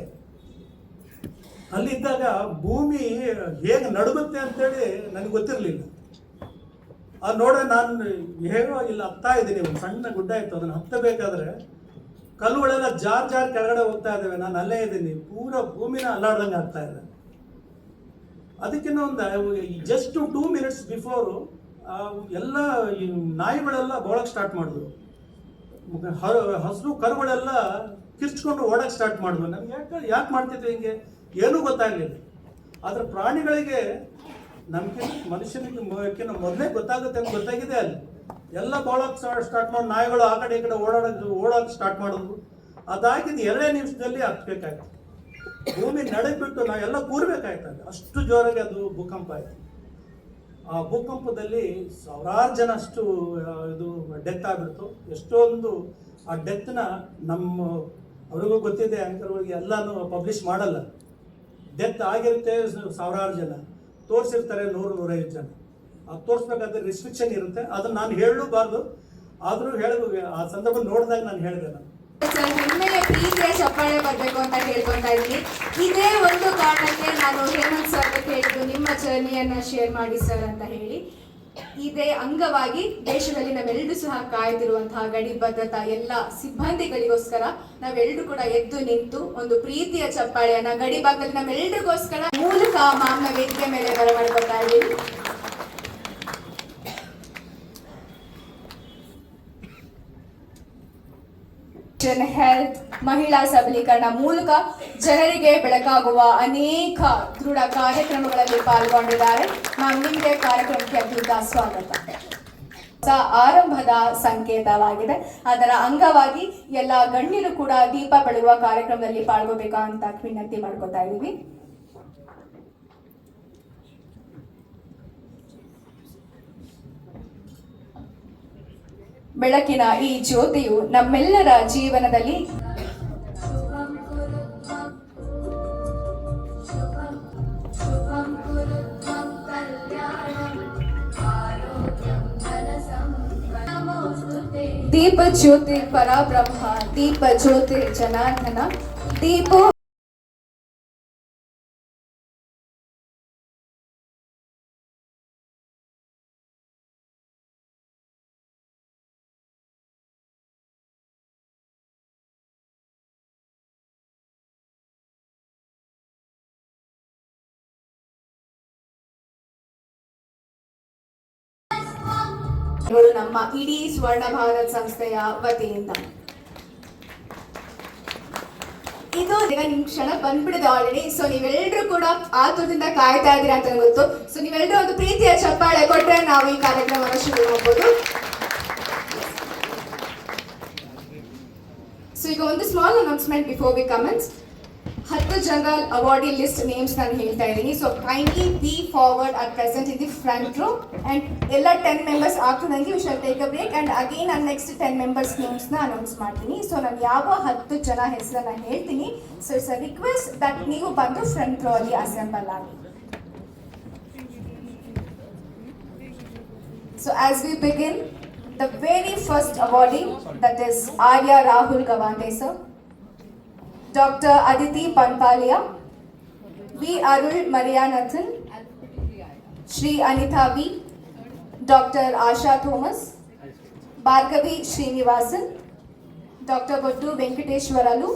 ಅಲ್ಲಿದ್ದಾಗ ಭೂಮಿ ಹೇಗೆ ನಡುಗುತ್ತೆ ಅಂತೇಳಿ ನನಗೆ ಗೊತ್ತಿರಲಿಲ್ಲ. ಅದು ನೋಡಿದ್ರೆ ನಾನು ಹೇಗೋ ಇಲ್ಲಿ ಹತ್ತಾ ಇದ್ದೀನಿ. ಒಂದು ಸಣ್ಣ ಗುಡ್ಡ ಇತ್ತು, ಅದನ್ನು ಹತ್ತಬೇಕಾದ್ರೆ ಕಲ್ಲುಗಳೆಲ್ಲ ಜಾರ್ ಕೆಳಗಡೆ ಹೋಗ್ತಾ ಇದ್ದಾವೆ. ನಾನು ಅಲ್ಲೇ ಇದ್ದೀನಿ, ಪೂರ ಭೂಮಿನ ಅಲ್ಲಾಡ್ದಂಗೆ ಆಗ್ತಾ ಇದೆ. ಅದಕ್ಕಿಂತ ಒಂದು ಜಸ್ಟ್ 2 ಮಿನಿಟ್ಸ್ ಬಿಫೋರು ಎಲ್ಲ ಈ ನಾಯಿಗಳೆಲ್ಲ ಬೋಳಕ್ಕೆ ಸ್ಟಾರ್ಟ್ ಮಾಡಿದ್ರು, ಹಸಿರು ಕರುಗಳೆಲ್ಲ ಕಿರ್ಚ್ಕೊಂಡು ಓಡಕ್ಕೆ ಸ್ಟಾರ್ಟ್ ಮಾಡಿದ್ವು. ನಮ್ಗೆ ಯಾಕೆ ಮಾಡ್ತಿದ್ವಿ ಹಿಂಗೆ ಏನೂ ಗೊತ್ತಾಗಲಿಲ್ಲ. ಆದರೆ ಪ್ರಾಣಿಗಳಿಗೆ ನಮ್ಗಿಂತ ಮನುಷ್ಯನಿಗೆ ಮೊದಲೇ ಗೊತ್ತಾಗುತ್ತೆ ಅಂತ ಗೊತ್ತಾಗಿದೆ. ಅಲ್ಲಿ ಎಲ್ಲ ಬೋಳಕ್ಕೆ ಸ್ಟಾರ್ಟ್ ಮಾಡಿ ನಾಯಿಗಳು ಆ ಕಡೆ ಈ ಕಡೆ ಓಡೋಕೆ ಸ್ಟಾರ್ಟ್ ಮಾಡಿದ್ವು. ಅದಾಗಿದ್ದು 2 ನಿಮಿಷದಲ್ಲಿ ಹತ್ಬೇಕಾಯ್ತು. ಭೂಮಿ ನಡಗ್ಬಿಟ್ಟು ನಾವೆಲ್ಲ ಕೂರ್ಬೇಕಾಯ್ತದೆ, ಅಷ್ಟು ಜೋರಾಗಿ ಅದು ಭೂಕಂಪ ಆಯಿತು. ಆ ಭೂಕಂಪದಲ್ಲಿ 1000 ಜನ ಅಷ್ಟು ಇದು ಡೆತ್ ಆಗಿಬಿಡ್ತು. ಎಷ್ಟೊಂದು ಆ ಡೆತ್ನ ಅವ್ರಿಗೂ ಗೊತ್ತಿದೆ, ಆ್ಯಂಕರ್ಗಳಿಗೆ ಎಲ್ಲನೂ ಪಬ್ಲಿಷ್ ಮಾಡಲ್ಲ. ಡೆತ್ ಆಗಿರುತ್ತೆ 1000 ಜನ, ತೋರಿಸಿರ್ತಾರೆ 100-150 ಜನ. ಅದು ತೋರಿಸ್ಬೇಕಾದ್ರೆ ರಿಸ್ಟ್ರಿಕ್ಷನ್ ಇರುತ್ತೆ, ಅದನ್ನು ನಾನು ಹೇಳಲೂಬಾರ್ದು. ಆದರೂ ಆ ಸಂದರ್ಭ ನೋಡಿದಾಗ ನಾನು ಹೇಳಿದೆ. ನಾನು ಹೆಮ್ಮೆಯ ಪ್ರೀತಿಯ ಚಪ್ಪಾಳೆ ಬರಬೇಕು ಅಂತ ಹೇಳ್ಕೊತಾ ಇದ್ದೀನಿ. ಇದೇ ಒಂದು ಕಾರಣಕ್ಕೆ ನಾನು ಹೇಮಂತ್ ಸರ್ ಹೇಳಿದ್ದು ನಿಮ್ಮ ಜರ್ನಿಯನ್ನ ಶೇರ್ ಮಾಡಿ ಸರ್ ಅಂತ ಹೇಳಿ. ಇದೇ ಅಂಗವಾಗಿ ದೇಶದಲ್ಲಿ ನಾವೆಲ್ಲರೂ ಸಹ ಕಾಯ್ದಿರುವಂತಹ ಗಡಿ ಭದ್ರತಾ ಎಲ್ಲ ಸಿಬ್ಬಂದಿಗಳಿಗೋಸ್ಕರ ನಾವೆಲ್ಲರೂ ಕೂಡ ಎದ್ದು ನಿಂತು ಒಂದು ಪ್ರೀತಿಯ ಚಪ್ಪಾಳೆಯನ್ನ ಗಡಿ ಭಾಗದಲ್ಲಿ ನಾವೆಲ್ಲರಿಗೋಸ್ಕರ ಮೂಲಕ ಮಾಮ್ನ ವೇದಿಕೆ ಮೇಲೆ ಬರಮಾಡ್ಕೊತಾ ಇದ್ದೀವಿ. ಹೆಲ್ತ್, ಮಹಿಳಾ ಸಬಲೀಕರಣ ಮೂಲಕ ಜನರಿಗೆ ಬೆಳಕಾಗುವ ಅನೇಕ ದೃಢ ಕಾರ್ಯಕ್ರಮಗಳಲ್ಲಿ ಪಾಲ್ಗೊಂಡಿದ್ದಾರೆ. ನಾನು ನಿಮಗೆ ಕಾರ್ಯಕ್ರಮಕ್ಕೆ ಅತ್ಯಂತ ಸ್ವಾಗತ. ಆರಂಭದ ಸಂಕೇತವಾಗಿದೆ. ಅದರ ಅಂಗವಾಗಿ ಎಲ್ಲ ಗಣ್ಯರು ಕೂಡ ದೀಪ ಬೆಳಗುವ ಕಾರ್ಯಕ್ರಮದಲ್ಲಿ ಪಾಲ್ಗೋಬೇಕಾ ಅಂತ ವಿನಂತಿ ಮಾಡ್ಕೊತಾ ಇದ್ದೀವಿ. ಬೆಳಕಿನ ಈ ಜ್ಯೋತಿಯು ನಮ್ಮೆಲ್ಲರ ಜೀವನದಲ್ಲಿ ದೀಪ ಜ್ಯೋತಿ ಪರಬ್ರಹ್ಮ ದೀಪ ಜ್ಯೋತಿ ಜನಾರ್ದನ ದೀಪೋ ನಮ್ಮ ಇಡೀ ಸ್ವರ್ಣ ಭಾರತ್ ಸಂಸ್ಥೆಯ ವತಿಯಿಂದ ಇದು ಈಗ ನಿಮ್ ಕ್ಷಣ ಬಂದ್ಬಿಡಿದೆ ಆಲ್ರೆಡಿ. ಸೊ ನೀವೆಲ್ಲರೂ ಕೂಡ ಆತುರದಿಂದ ಕಾಯ್ತಾ ಇದ್ದೀರಾ ಅಂತ ಗೊತ್ತು. ಸೊ ನೀವೆಲ್ಲರೂ ಒಂದು ಪ್ರೀತಿಯ ಚಪ್ಪಾಳೆ ಕೊಟ್ರೆ ನಾವು ಈ ಕಾರ್ಯಕ್ರಮವನ್ನು ಶುರು ಮಾಡ್ಬೋದು. ಸೊ ಈಗ ಒಂದು small announcement before we commence. 10 general awardee list names ನಾನು ಹೇಳ್ತಾ ಇದ್ದೀನಿ. So kindly be forward at present in the front row and ಎಲ್ಲ 10 ಮೆಂಬರ್ಸ್ ಆಗ್ತದಂಗೆ we shall take a break and again ನಾನು ನೆಕ್ಸ್ಟ್ 10 ಮೆಂಬರ್ಸ್ ನೇಮ್ಸ್ ನ announce ಮಾಡ್ತೀನಿ. So ನಾನು ಯಾವ 10 ಜನ ಹೆಸರನ್ನ ಹೇಳ್ತೀನಿ. So it's a request that ನೀವು ಬಂದು ಫ್ರಂಟ್ ರೋ ಅಲ್ಲಿ ಅಸೆಂಬಲ್ ಆಗಿ. So as we begin, the very first awardee, that is Arya Rahul Gawande sir, Dr. Aditi Panpalia, V. Arul Marianathan, Shri Anitha V, Dr. Asha Thomas, Bhargavi Srinivasan, Dr. Boddu Venkateshwaralu,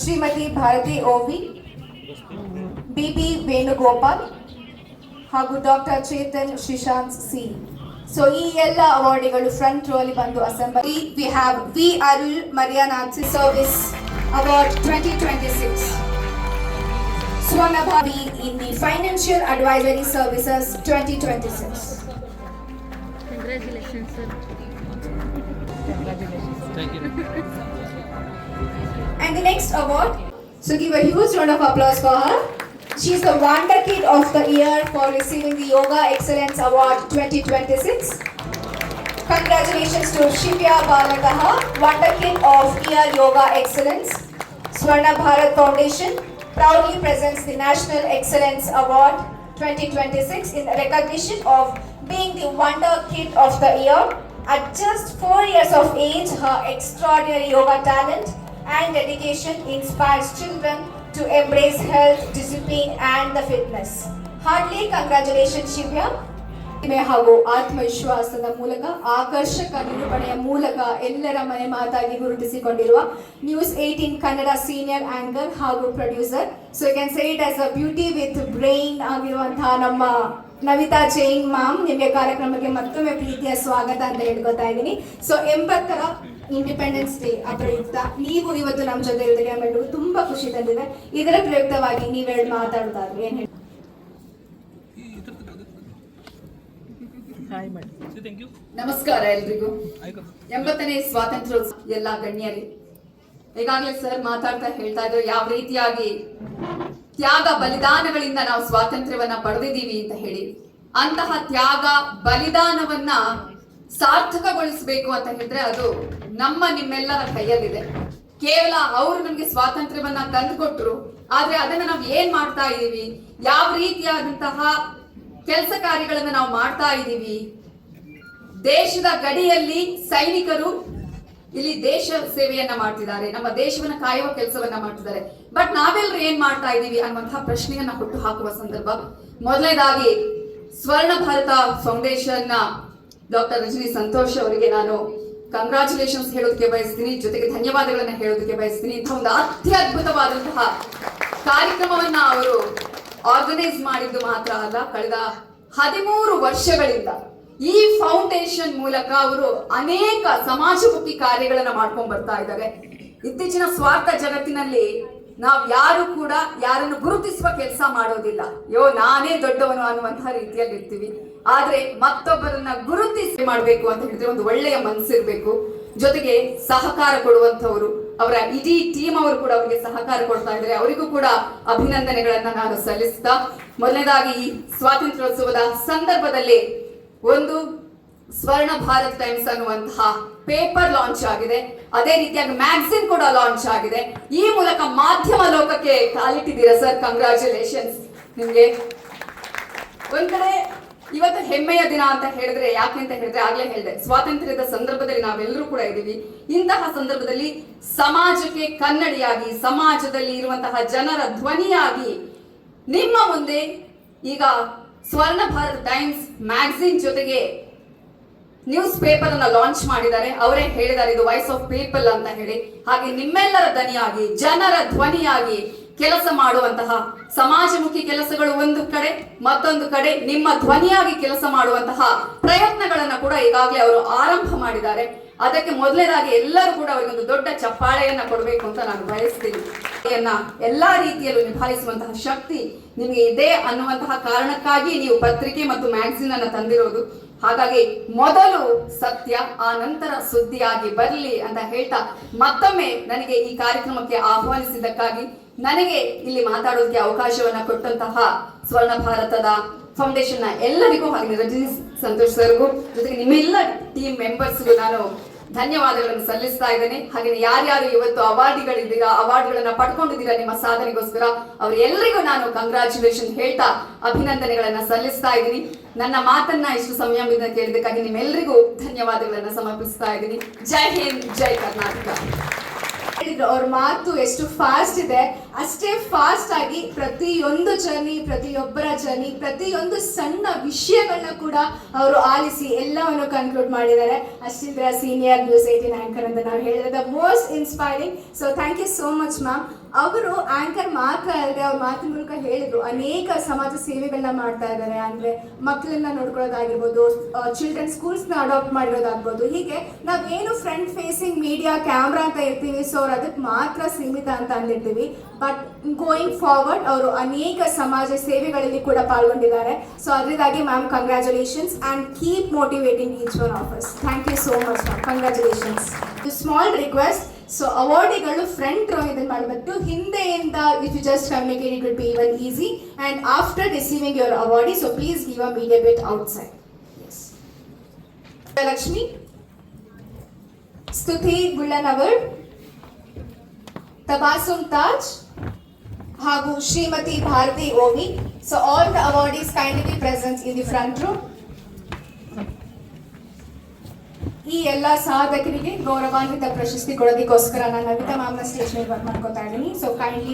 Srimati Bharati O.V, B.B. Venugopal, ಹಾಗೂ doctor Chetan Sreesanth C. So ಈ ಎಲ್ಲ ಅವಾರ್ಡ್ಗಳು front row ಅಲ್ಲಿ ಬಂದು assemble. We have we Arul Mariyanath service award 2026, Swarnabhavi in the financial advisory services 2026. Congratulations, sir. Thank you. And the next award, so give a huge round of applause for her. She is the Wonder Kid of the Year for receiving the Yoga Excellence Award 2026. Congratulations to Shivya Balagaha, Wonder Kid of Year Yoga Excellence. Swarna Bharat Foundation proudly presents the National Excellence Award 2026 in recognition of being the Wonder Kid of the Year. At just 4 years of age, her extraordinary yoga talent and dedication inspires children to embrace health, discipline and the fitness. Heartily congratulations Shivya. ಹಾಗೂ ಆತ್ಮವಿಶ್ವಾಸದ ಮೂಲಕ ಆಕರ್ಷಕ ನಿರೂಪಣೆಯ ಮೂಲಕ ಎಲ್ಲರ ಮನೆ ಮಾತಾಗಿ ಗುರುತಿಸಿಕೊಂಡಿರುವ news 18 Kannada senior anchor ಹಾಗೂ producer. So you can say it as a beauty with brain ಆಗಿರುವಂತಹ ನಮ್ಮ ನವಿತಾ ಜೈನ್ ಮ್ಯಾಮ್, ನಿಮಗೆ ಕಾರ್ಯಕ್ರಮಕ್ಕೆ ಮತ್ತೊಮ್ಮೆ ಪ್ರೀತಿಯ ಸ್ವಾಗತ ಅಂತ ಹೇಳ್ಕೊತಾ ಇದ್ದೀನಿ. ಸೊ 80ರ ಇಂಡಿಪೆಂಡೆನ್ಸ್ ಡೇ ಪ್ರಯುಕ್ತ ನೀವು ಇವತ್ತು ನಮ್ಮ ಜೊತೆ ಇರೋದಕ್ಕೆ ನಮ್ಮೆಲ್ಲರಿಗೂ ತುಂಬಾ ಖುಷಿ ತಂದಿದೆ. ಇದರ ಪ್ರಯುಕ್ತವಾಗಿ ನೀವೆರಡು ಮಾತಾಡೋದಾದ್ರೆ ಏನ್ ಹೇಳಿ? ನಮಸ್ಕಾರ ಎಲ್ರಿಗೂ. 80ನೇ ಸ್ವಾತಂತ್ರ್ಯೋತ್ಸವ ಎಲ್ಲ ಗಣ್ಯರೇ, ಈಗಾಗಲೇ ಸರ್ ಮಾತಾಡ್ತಾ ಹೇಳ್ತಾ ಇದ್ರು ಯಾವ ರೀತಿಯಾಗಿ ತ್ಯಾಗ ಬಲಿದಾನಗಳಿಂದ ನಾವು ಸ್ವಾತಂತ್ರ್ಯವನ್ನ ಪಡೆದಿದ್ದೀವಿ ಅಂತ ಹೇಳಿ. ಅಂತಹ ತ್ಯಾಗ ಬಲಿದಾನವನ್ನ ಸಾರ್ಥಕಗೊಳಿಸಬೇಕು ಅಂತ ಹೇಳಿದ್ರೆ ಅದು ನಿಮ್ಮೆಲ್ಲರ ಕೈಯಲ್ಲಿದೆ. ಕೇವಲ ಅವರು ನಮ್ಗೆ ಸ್ವಾತಂತ್ರ್ಯವನ್ನ ತಂದುಕೊಟ್ರು, ಆದ್ರೆ ಅದನ್ನ ನಾವು ಏನ್ ಮಾಡ್ತಾ ಇದೀವಿ, ಯಾವ ರೀತಿಯಾದಂತಹ ಕೆಲಸ ಕಾರ್ಯಗಳನ್ನ ನಾವು ಮಾಡ್ತಾ ಇದ್ದೀವಿ. ದೇಶದ ಗಡಿಯಲ್ಲಿ ಸೈನಿಕರು ಇಲ್ಲಿ ದೇಶ ಸೇವೆಯನ್ನ ಮಾಡ್ತಿದ್ದಾರೆ, ನಮ್ಮ ದೇಶವನ್ನ ಕಾಯುವ ಕೆಲಸವನ್ನ ಮಾಡ್ತಿದ್ದಾರೆ. ಬಟ್ ನಾವೆಲ್ಲರೂ ಏನ್ ಮಾಡ್ತಾ ಇದೀವಿ ಅನ್ನುವಂತಹ ಪ್ರಶ್ನೆಯನ್ನ ಹುಟ್ಟು ಹಾಕುವ ಸಂದರ್ಭ. ಮೊದಲನೇದಾಗಿ ಸ್ವರ್ಣ ಭಾರತ ಫೌಂಡೇಶನ್ ನ ಡಾಕ್ಟರ್ ರಜನಿ ಸಂತೋಷ್ ಅವರಿಗೆ ನಾನು ಕಂಗ್ರಾಚುಲೇಷನ್ಸ್ ಹೇಳೋದಕ್ಕೆ ಬಯಸ್ತೀನಿ, ಜೊತೆಗೆ ಧನ್ಯವಾದಗಳನ್ನ ಹೇಳೋದಕ್ಕೆ ಬಯಸ್ತೀನಿ. ಇಂತಹ ಒಂದು ಅತ್ಯದ್ಭುತವಾದಂತಹ ಕಾರ್ಯಕ್ರಮವನ್ನ ಅವರು ಆರ್ಗನೈಸ್ ಮಾಡಿದ್ದು ಮಾತ್ರ ಅಲ್ಲ, ಕಳೆದ 13 ವರ್ಷಗಳಿಂದ ಈ ಫೌಂಡೇಶನ್ ಮೂಲಕ ಅವರು ಅನೇಕ ಸಮಾಜಮುಖಿ ಕಾರ್ಯಗಳನ್ನ ಮಾಡ್ಕೊಂಡ್ ಬರ್ತಾ ಇದ್ದಾರೆ. ಇತ್ತೀಚಿನ ಸ್ವಾರ್ಥ ಜಗತ್ತಿನಲ್ಲಿ ನಾವ್ ಯಾರು ಕೂಡ ಯಾರನ್ನು ಗುರುತಿಸುವ ಕೆಲಸ ಮಾಡೋದಿಲ್ಲ. ನಾನೇ ದೊಡ್ಡವನು ಅನ್ನುವಂತಹ ರೀತಿಯಲ್ಲಿ ಇರ್ತೀವಿ. ಆದ್ರೆ ಮತ್ತೊಬ್ಬರನ್ನ ಗುರುತಿಸಿ ಮಾಡ್ಬೇಕು ಅಂತ ಹೇಳಿದ್ರೆ ಒಂದು ಒಳ್ಳೆಯ ಮನಸ್ಸಿರ್ಬೇಕು, ಜೊತೆಗೆ ಸಹಕಾರ ಕೊಡುವಂತವರು, ಅವರ ಇಡೀ ಟೀಮ್ ಅವರು ಕೂಡ ಅವರಿಗೆ ಸಹಕಾರ ಕೊಡ್ತಾ ಇದ್ದಾರೆ. ಅವರಿಗೂ ಕೂಡ ಅಭಿನಂದನೆಗಳನ್ನ ನಾನು ಸಲ್ಲಿಸ್ತಾ, ಮೊದಲನೇದಾಗಿ ಈ ಸ್ವಾತಂತ್ರ್ಯೋತ್ಸವದ ಸಂದರ್ಭದಲ್ಲಿ ಒಂದು ಸ್ವರ್ಣ ಭಾರತ್ ಟೈಮ್ಸ್ ಅನ್ನುವಂತಹ ಪೇಪರ್ ಲಾಂಚ್ ಆಗಿದೆ. ಅದೇ ರೀತಿಯಾಗಿ ಮ್ಯಾಗಝಿನ್ ಕೂಡ ಲಾಂಚ್ ಆಗಿದೆ. ಈ ಮೂಲಕ ಮಾಧ್ಯಮ ಲೋಕಕ್ಕೆ ಕಾಲಿಟ್ಟಿದ್ದೀರಾ ಸರ್, ಕಂಗ್ರಾಚುಲೇಷನ್ಸ್ ನಿಮ್ಗೆ. ಒಂದ್ ಕಡೆ ಇವತ್ತು ಹೆಮ್ಮೆಯ ದಿನ ಅಂತ ಹೇಳಿದ್ರೆ ಯಾಕೆ ಅಂತ ಹೇಳಿದ್ರೆ ಆಗ್ಲೇ ಹೇಳಿದೆ, ಸ್ವಾತಂತ್ರ್ಯದ ಸಂದರ್ಭದಲ್ಲಿ ನಾವೆಲ್ಲರೂ ಕೂಡ ಇದ್ದೀವಿ. ಇಂತಹ ಸಂದರ್ಭದಲ್ಲಿ ಸಮಾಜಕ್ಕೆ ಕನ್ನಡಿಯಾಗಿ, ಸಮಾಜದಲ್ಲಿ ಇರುವಂತಹ ಜನರ ಧ್ವನಿಯಾಗಿ ನಿಮ್ಮ ಮುಂದೆ ಈಗ ಸ್ವರ್ಣ ಭಾರತ್ ಟೈಮ್ಸ್ ಮ್ಯಾಗಝಿನ್ ಜೊತೆಗೆ ನ್ಯೂಸ್ ಪೇಪರ್ ಅನ್ನ ಲಾಂಚ್ ಮಾಡಿದ್ದಾರೆ. ಅವರೇ ಹೇಳಿದ್ದಾರೆ ಇದು ವಾಯ್ಸ್ ಆಫ್ ಪೀಪಲ್ ಅಂತ ಹೇಳಿ. ಹಾಗೆ ನಿಮ್ಮೆಲ್ಲರ ಧ್ವನಿಯಾಗಿ, ಜನರ ಧ್ವನಿಯಾಗಿ ಕೆಲಸ ಮಾಡುವಂತಹ ಸಮಾಜಮುಖಿ ಕೆಲಸಗಳು ಒಂದು ಕಡೆ, ಮತ್ತೊಂದು ಕಡೆ ನಿಮ್ಮ ಧ್ವನಿಯಾಗಿ ಕೆಲಸ ಮಾಡುವಂತಹ ಪ್ರಯತ್ನಗಳನ್ನ ಕೂಡ ಈಗಾಗಲೇ ಅವರು ಆರಂಭ ಮಾಡಿದ್ದಾರೆ. ಅದಕ್ಕೆ ಮೊದಲನೇದಾಗಿ ಎಲ್ಲರೂ ಕೂಡ ಅವರಿಗೊಂದು ದೊಡ್ಡ ಚಪ್ಪಾಳೆಯನ್ನ ಕೊಡಬೇಕು ಅಂತ ನಾನು ಬಯಸ್ತೀನಿ. ಎಲ್ಲಾ ರೀತಿಯಲ್ಲೂ ನಿಭಾಯಿಸುವಂತಹ ಶಕ್ತಿ ನಿಮಗೆ ಇದೆ ಅನ್ನುವಂತಹ ಕಾರಣಕ್ಕಾಗಿ ನೀವು ಪತ್ರಿಕೆ ಮತ್ತು ಮ್ಯಾಗಝಿನ್ ಅನ್ನ ತಂದಿರೋದು. ಹಾಗಾಗಿ ಮೊದಲು ಸತ್ಯ, ಆ ನಂತರ ಸುದ್ದಿಯಾಗಿ ಬರಲಿ ಅಂತ ಹೇಳ್ತಾ ಮತ್ತೊಮ್ಮೆ ನನಗೆ ಈ ಕಾರ್ಯಕ್ರಮಕ್ಕೆ ಆಹ್ವಾನಿಸಿದ್ದಕ್ಕಾಗಿ, ನನಗೆ ಇಲ್ಲಿ ಮಾತಾಡೋದಕ್ಕೆ ಅವಕಾಶವನ್ನ ಕೊಟ್ಟಂತಹ ಸ್ವರ್ಣ ಭಾರತದ ಫೌಂಡೇಶನ್ ನ ಎಲ್ಲರಿಗೂ, ಹಾಗೆ ರಜನೀಶ್ ಸಂತೋಷ್ ಸರ್ಗೂ, ಜೊತೆಗೆ ನಿಮ್ಮೆಲ್ಲ ಟೀಮ್ ಮೆಂಬರ್ಸ್ಗೂ ನಾನು ಧನ್ಯವಾದಗಳನ್ನು ಸಲ್ಲಿಸ್ತಾ ಇದ್ದೇನೆ. ಹಾಗೆ ಯಾರ್ಯಾರು ಇವತ್ತು ಅವಾರ್ಡ್ಗಳಿದ್ದೀರಾ, ಅವಾರ್ಡ್ಗಳನ್ನ ಪಡ್ಕೊಂಡಿದ್ದೀರಾ ನಿಮ್ಮ ಸಾಧನೆಗೋಸ್ಕರ, ಅವರೆಲ್ಲರಿಗೂ ನಾನು ಕಂಗ್ರಾಚುಲೇಷನ್ ಹೇಳ್ತಾ ಅಭಿನಂದನೆಗಳನ್ನ ಸಲ್ಲಿಸ್ತಾ ಇದ್ದೀನಿ. ನನ್ನ ಮಾತನ್ನ ಇಷ್ಟು ಸಂಯಮದಿಂದ ಕೇಳಿದ್ದಕ್ಕಾಗಿ ನಿಮ್ಮೆಲ್ಲರಿಗೂ ಧನ್ಯವಾದಗಳನ್ನ ಸಮರ್ಪಿಸ್ತಾ ಇದ್ದೀನಿ. ಜೈ ಹಿಂದ್, ಜೈ ಕರ್ನಾಟಕ. ಅವ್ರ ಮಾತು ಎಷ್ಟು ಫಾಸ್ಟ್ ಇದೆ, ಅಷ್ಟೇ ಫಾಸ್ಟ್ ಆಗಿ ಪ್ರತಿಯೊಂದು ಜರ್ನಿ, ಪ್ರತಿಯೊಬ್ಬರ ಜರ್ನಿ, ಪ್ರತಿಯೊಂದು ಸಣ್ಣ ವಿಷಯಗಳನ್ನ ಕೂಡ ಅವರು ಆಲಿಸಿ ಎಲ್ಲವನ್ನು ಕನ್ಕ್ಲೂಡ್ ಮಾಡಿದ್ದಾರೆ. ಅಷ್ಟಿಂದ್ರ ಸೀನಿಯರ್ ನ್ಯೂಸ್ 18 ಆಂಕರ್ ಅಂತ ನಾವು ಹೇಳಿದ್ರೆ the most inspiring. So thank you so much ma'am. ಅವರು ಆಂಕರ್ ಮಾತ್ರ ಅಲ್ಲದೆ ಅವ್ರ ಮಾತಿನ ಮೂಲಕ ಹೇಳಿದ್ರು ಅನೇಕ ಸಮಾಜ ಸೇವೆಗಳನ್ನ ಮಾಡ್ತಾ ಇದ್ದಾರೆ. ಅಂದ್ರೆ ಮಕ್ಕಳನ್ನ ನೋಡ್ಕೊಳ್ಳೋದಾಗಿರ್ಬೋದು, ಚಿಲ್ಡ್ರನ್ ಸ್ಕೂಲ್ಸ್ನ ಅಡಾಪ್ಟ್ ಮಾಡಿರೋದಾಗ್ಬೋದು. ಹೀಗೆ ನಾವೇನು ಫ್ರಂಟ್ ಫೇಸಿಂಗ್ ಮೀಡಿಯಾ ಕ್ಯಾಮ್ರಾ ಅಂತ ಇರ್ತೀವಿ, ಸೊ ಅವ್ರು ಅದಕ್ಕೆ ಮಾತ್ರ ಸೀಮಿತ ಅಂತ ಅಂದಿರ್ತೀವಿ. ಬಟ್ ಗೋಯಿಂಗ್ ಫಾರ್ವರ್ಡ್ ಅವರು ಅನೇಕ ಸಮಾಜ ಸೇವೆಗಳಲ್ಲಿ ಕೂಡ ಪಾಲ್ಗೊಂಡಿದ್ದಾರೆ. ಸೊ ಅದರಿಂದಾಗಿ ma'am congratulations and keep motivating each one of us. Thank you so much ma'am, congratulations. Small request, so ಅವಾರ್ಡಿಗಳು ಫ್ರಂಟ್ ರೋ ಇದನ್ನು ಮಾಡಬೇಕು, ಹಿಂದೆಯಿಂದ if you just communicate it will be even easy. And after receiving your awardee, so please give a media bit outside. S, Lakshmi, Stuti Gullanavar, Tabassum Taj ಹಾಗೂ Shrimati Bharati O V. So all the awardees kindly be present in the front rho. ಈ ಎಲ್ಲ ಸಾಧಕರಿಗೆ ಗೌರವಾನ್ವಿತ ಪ್ರಶಸ್ತಿ ಕೊಡೋದಕ್ಕೋಸ್ಕರ ನಾನು ನವಿತಾ ಮ್ಯಾಮ್ನ stage ಮೇಲೆ ವರ್ಕ್ ಮಾಡ್ಕೊತಾ ಇದ್ದೀನಿ. So kindly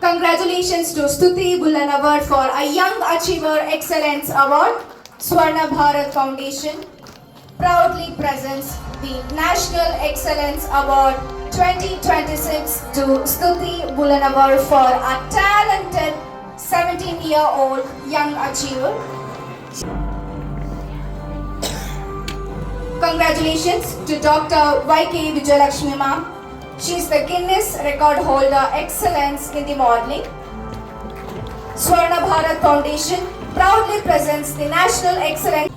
congratulations to Stuti Bullanavar for a young achiever excellence award. Swarna Bharat Foundation proudly presents the National Excellence Award 2026 to Stuti Bullanavar for a talented 17-year-old young achiever. Congratulations to Dr. Y.K. Vijayalakshmi ma'am. She is the Guinness record holder excellence in the modeling. Swarna Bharat Foundation proudly presents the National Excellence.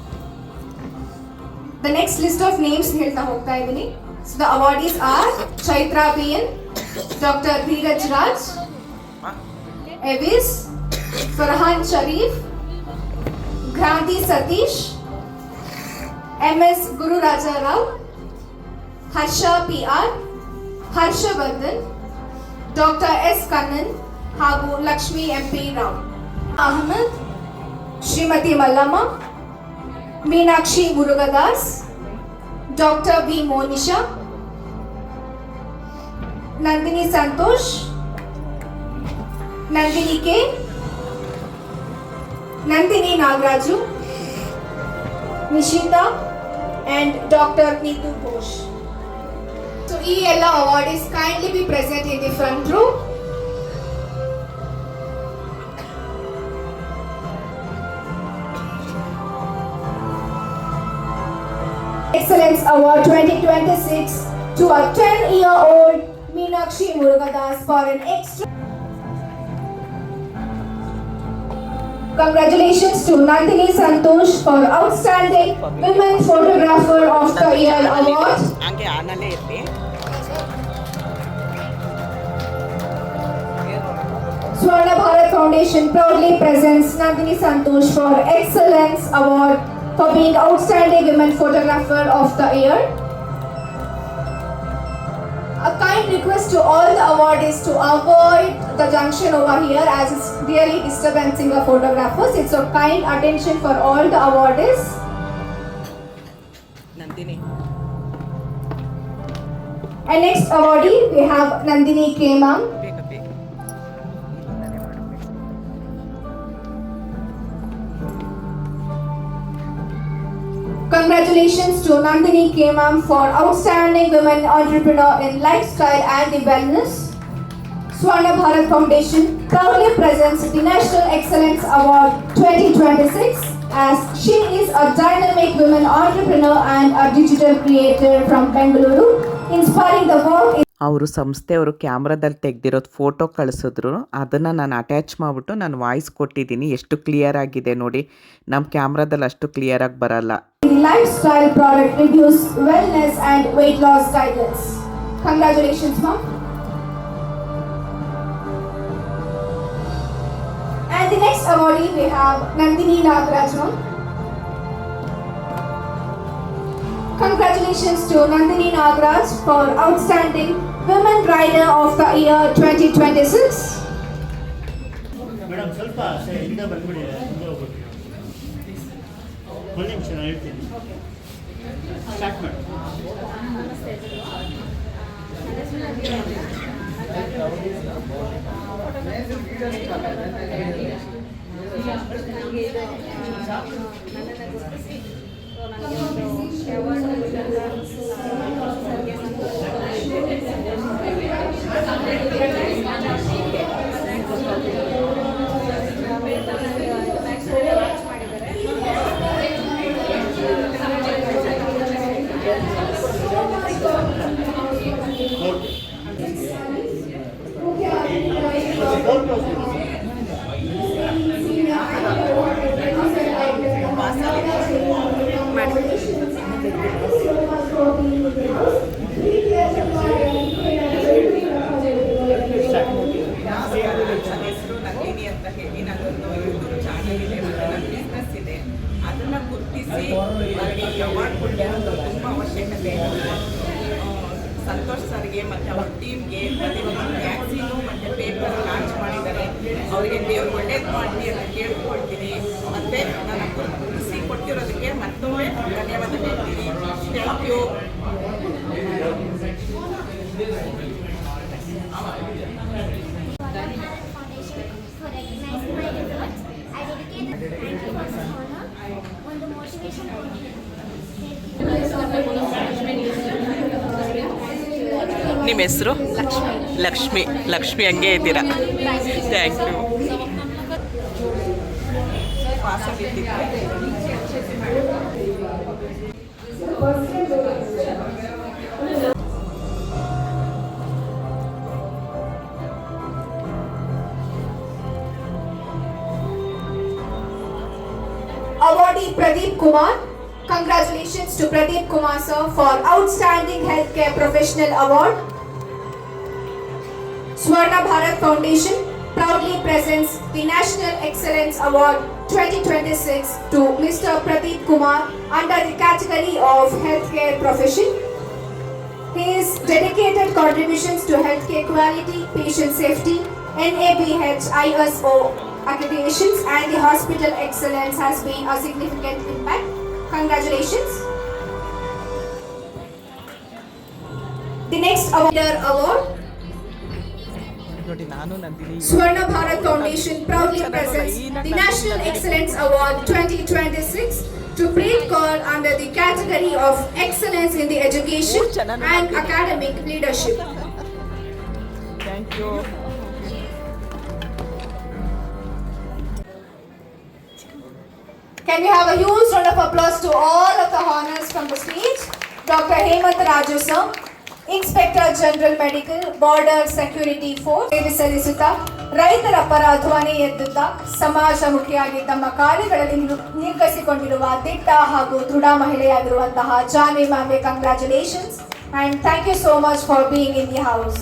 The next list of names ಹೇಳ್ತಾ ಹೋಗ್ತಾ ಇದ್ದೀನಿ. So the awardees are Chaitra PN, Dr. Dheeraj Raj, Evis, Farhan Sharif, Granti Satish, MS Guru Raja Rao, Harsha PR, Harshavardhan, Dr. S. Kannan ಹಾಗೂ Lakshmi MP Rao, Ahmed, Shrimati Mallamma, Meenakshi Murugadas, doctor B Monisha, Nandini Santosh, Nandini K, Nandini Nagaraju, Nishita and Dr. Neetu Ghosh. So ಈ ಎಲ್ಲ awardees kindly be present in the front row. Excellence Award 2026 to a 10-year-old Meenakshi Murugadas for an extra. Congratulations to Nandini Santosh for Outstanding Women Photographer of the Year Award. ಹಂಗೆ ಆನಲ್ಲೇ ಇರ್ಲಿ. Swarna Bharat Foundation proudly presents Nandini Santosh for Excellence Award for being Outstanding Women Photographer of the Year. A kind request to all the awardees to avoid the junction over here as it's really disturbing the photographers. It's a kind attention for all the awardees. Nandini. And next awardee we have Nandini K. Ma'am. ಬೇಗ ಬೇಗ. Congratulations to Nandini K. Ma'am for outstanding women entrepreneur in lifestyle and wellness. Swarna Bharat Foundation proudly presents the National Excellence Award 2026 as she is a dynamic women entrepreneur and a digital creator from Bengaluru, inspiring the world. ಅವರು ಸಂಸ್ಥೆಯವರು ಕ್ಯಾಮ್ರಾದಲ್ಲಿ ತೆಗೆದಿರೋದು photo ಕಳಿಸಿದ್ರು, ಅದನ್ನು ನಾನು attach ಮಾಡಿಬಿಟ್ಟು ನಾನು voice ಕೊಟ್ಟಿದ್ದೀನಿ. ಎಷ್ಟು clear ಆಗಿದೆ ನೋಡಿ, ನಮ್ಮ ಕ್ಯಾಮ್ರಾದಲ್ಲಿ ಅಷ್ಟು ಕ್ಲಿಯರಾಗಿ ಬರಲ್ಲ. The lifestyle product reviews, wellness and weight loss guidance. Congratulations, ma'am. And the next awardee we have Nandini Nagaraj, ma'am. Congratulations to Nandini Nagaraj for outstanding Women Rider of the Year 2026. Madam ಸ್ವಲ್ಪ ಹಿಂದೆ ಬಂದ್ಬಿಡಿ, ಹಿಂದೆ ಹೋಗ್ಬಿಟ್ಟು ಒಂದು ನಿಮಿಷ ನಾನು ಹೇಳ್ತೀನಿ. Start ಮಾಡಿ. ನನ್ನ ಹೆಸರು ನಂದಿನಿ ಅಂತ ಹೇಳಿ, ನನ್ನೊಂದು ಯೂಟ್ಯೂಬ್ ಚಾನಲ್ ಇದೆ ಮತ್ತು ನನ್ನ ಬಿಸ್ನೆಸ್ ಇದೆ. ಅದನ್ನು ಗುರುತಿಸಿ ನನಗೆ ಅವಾರ್ಡ್ ಕೊಟ್ಟಿರೋದು ತುಂಬ ಅವಶ್ಯಕತೆ ಇದೆ. ಸಂತೋಷ್ ಸರ್ಗೆ ಮತ್ತು ಅವ್ರ ಟೀಮ್ಗೆ ಪ್ರತಿಯೊಂದು ವ್ಯಾಕ್ಸಿನು ಮತ್ತು ಪೇಪರ್ ಲಾಂಚ್ ಮಾಡಿದ್ದಾರೆ. ಅವರಿಗೆ ದೇವ್ರು ಒಳ್ಳೇದು ಮಾಡಲಿ ಅಂತ ಕೇಳ್ಕೊಳ್ತೀನಿ. ಮತ್ತು ನನ್ನ ಗುರುತಿಸಿ ಕೊಟ್ಟಿರೋದಕ್ಕೆ ಮತ್ತೊಮ್ಮೆ ಧನ್ಯವಾದ ಹೇಳ್ತೀನಿ. Thank you. ನಿಮ್ಮ ಹೆಸರು? ಲಕ್ಷ್ಮಿ. ಲಕ್ಷ್ಮಿ ಹಂಗೆ ಇದ್ದೀರಾ? Thank you. Awardee Pradeep Kumar. Congratulations to Pradeep Kumar sir for Outstanding Healthcare Professional Award. Swarna Bharat Foundation proudly presents the National Excellence Award 2026 to Mr. Pradeep Kumar under the category of Healthcare Profession. His dedicated contributions to healthcare quality, patient safety, NABH ISO accreditations and the hospital excellence has been a significant impact. Congratulations. The next award. ನೋಡಿ, ನಾನು Nandini. Swarna Bharat Foundation proudly presents the National Excellence Award 2026 to Preet Kaur under the category of Excellence in the Education and Academic Leadership. Thank you. Can we have a huge round of applause to all of the honors from the stage? Dr. Hemant Raju sir, Inspector General Medical, Border Security Force, ಸೇವೆ ಸಲ್ಲಿಸುತ್ತಾ ರೈತರ ಪರ ಧ್ವನಿ ಎದ್ದುತ್ತಾ ಸಮಾಜಮುಖಿಯಾಗಿ ತಮ್ಮ ಕಾರ್ಯಗಳಲ್ಲಿ ನಿರ್ವಹಿಸಿಕೊಂಡಿರುವ ದಿಟ್ಟ ಹಾಗೂ ದೃಢ ಮಹಿಳೆಯಾಗಿರುವಂತಹ ಜಾನ್ವಿ ಮ್ಯಾಮ್ಗೆ congratulations and thank you so much for being in the house.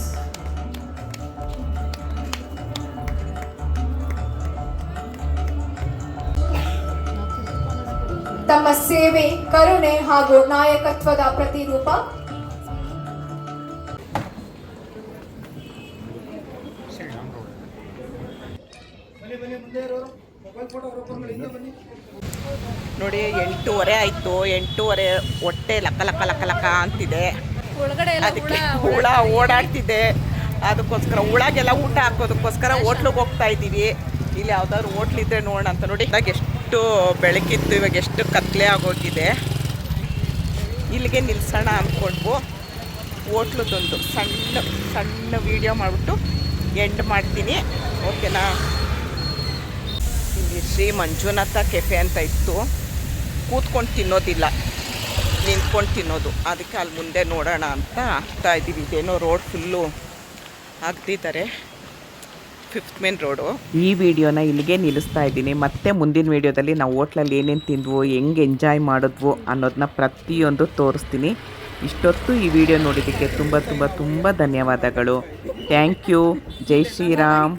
ತಮ್ಮ ಸೇವೆ, ಕರುಣೆ ಹಾಗೂ ನಾಯಕತ್ವದ ಪ್ರತಿರೂಪ. ನೋಡಿ 8:30 ಆಯಿತು. 8:30 ಹೊಟ್ಟೆ ಲಕ್ಕ ಲಕ್ಕ ಲಕ್ಕ ಲಕ್ಕ ಅಂತಿದೆ. ಅದಕ್ಕೆ ಹುಳ ಓಡಾಡ್ತಿದೆ. ಅದಕ್ಕೋಸ್ಕರ ಹುಳಗೆಲ್ಲ ಊಟ ಹಾಕೋದಕ್ಕೋಸ್ಕರ ಹೋಟ್ಲಿಗೆ ಹೋಗ್ತಾ ಇದ್ದೀವಿ. ಇಲ್ಲಿ ಯಾವ್ದಾದ್ರು ಹೋಟ್ಲಿದ್ರೆ ನೋಡೋಣ ಅಂತ. ನೋಡಿ ಇವಾಗ ಎಷ್ಟು ಬೆಳಕಿತ್ತು, ಇವಾಗ ಎಷ್ಟು ಕತ್ಲೆ ಆಗೋಗಿದೆ. ಇಲ್ಲಿಗೆ ನಿಲ್ಸೋಣ ಅಂದ್ಕೊಂಡ್ವು. ಹೋಟ್ಲದೊಂದು ಸಣ್ಣ ವೀಡಿಯೋ ಮಾಡಿಬಿಟ್ಟು ಎಂಡ್ ಮಾಡ್ತೀನಿ, ಓಕೆನಾ. ಇಲ್ಲಿ ಶ್ರೀ ಮಂಜುನಾಥ ಕೆಫೆ ಅಂತ ಇತ್ತು. ಕೂತ್ಕೊಂಡು ತಿನ್ನೋದಿಲ್ಲ, ನಿಂತ್ಕೊಂಡು ತಿನ್ನೋದು. ಅದಕ್ಕೆ ಅಲ್ಲಿ ಮುಂದೆ ನೋಡೋಣ ಅಂತ ಆಗ್ತಾ ಇದ್ದೀವಿ. ಇದೇನೋ ರೋಡ್ ಫುಲ್ಲು ಆಗ್ತಿದ್ದಾರೆ, 5th ಮೇನ್ ರೋಡು. ಈ ವಿಡಿಯೋನ ಇಲ್ಲಿಗೆ ನಿಲ್ಲಿಸ್ತಾ ಇದ್ದೀನಿ. ಮತ್ತೆ ಮುಂದಿನ ವಿಡಿಯೋದಲ್ಲಿ ನಾವು ಹೋಟ್ಲಲ್ಲಿ ಏನೇನು ತಿಂದ್ವು, ಹೆಂಗೆ ಎಂಜಾಯ್ ಮಾಡಿದ್ವು ಅನ್ನೋದನ್ನ ಪ್ರತಿಯೊಂದು ತೋರಿಸ್ತೀನಿ. ಇಷ್ಟೊತ್ತು ಈ ವಿಡಿಯೋ ನೋಡಿದ್ದಕ್ಕೆ ತುಂಬ ಧನ್ಯವಾದಗಳು. Thank you. ಜೈ ಶ್ರೀರಾಮ್.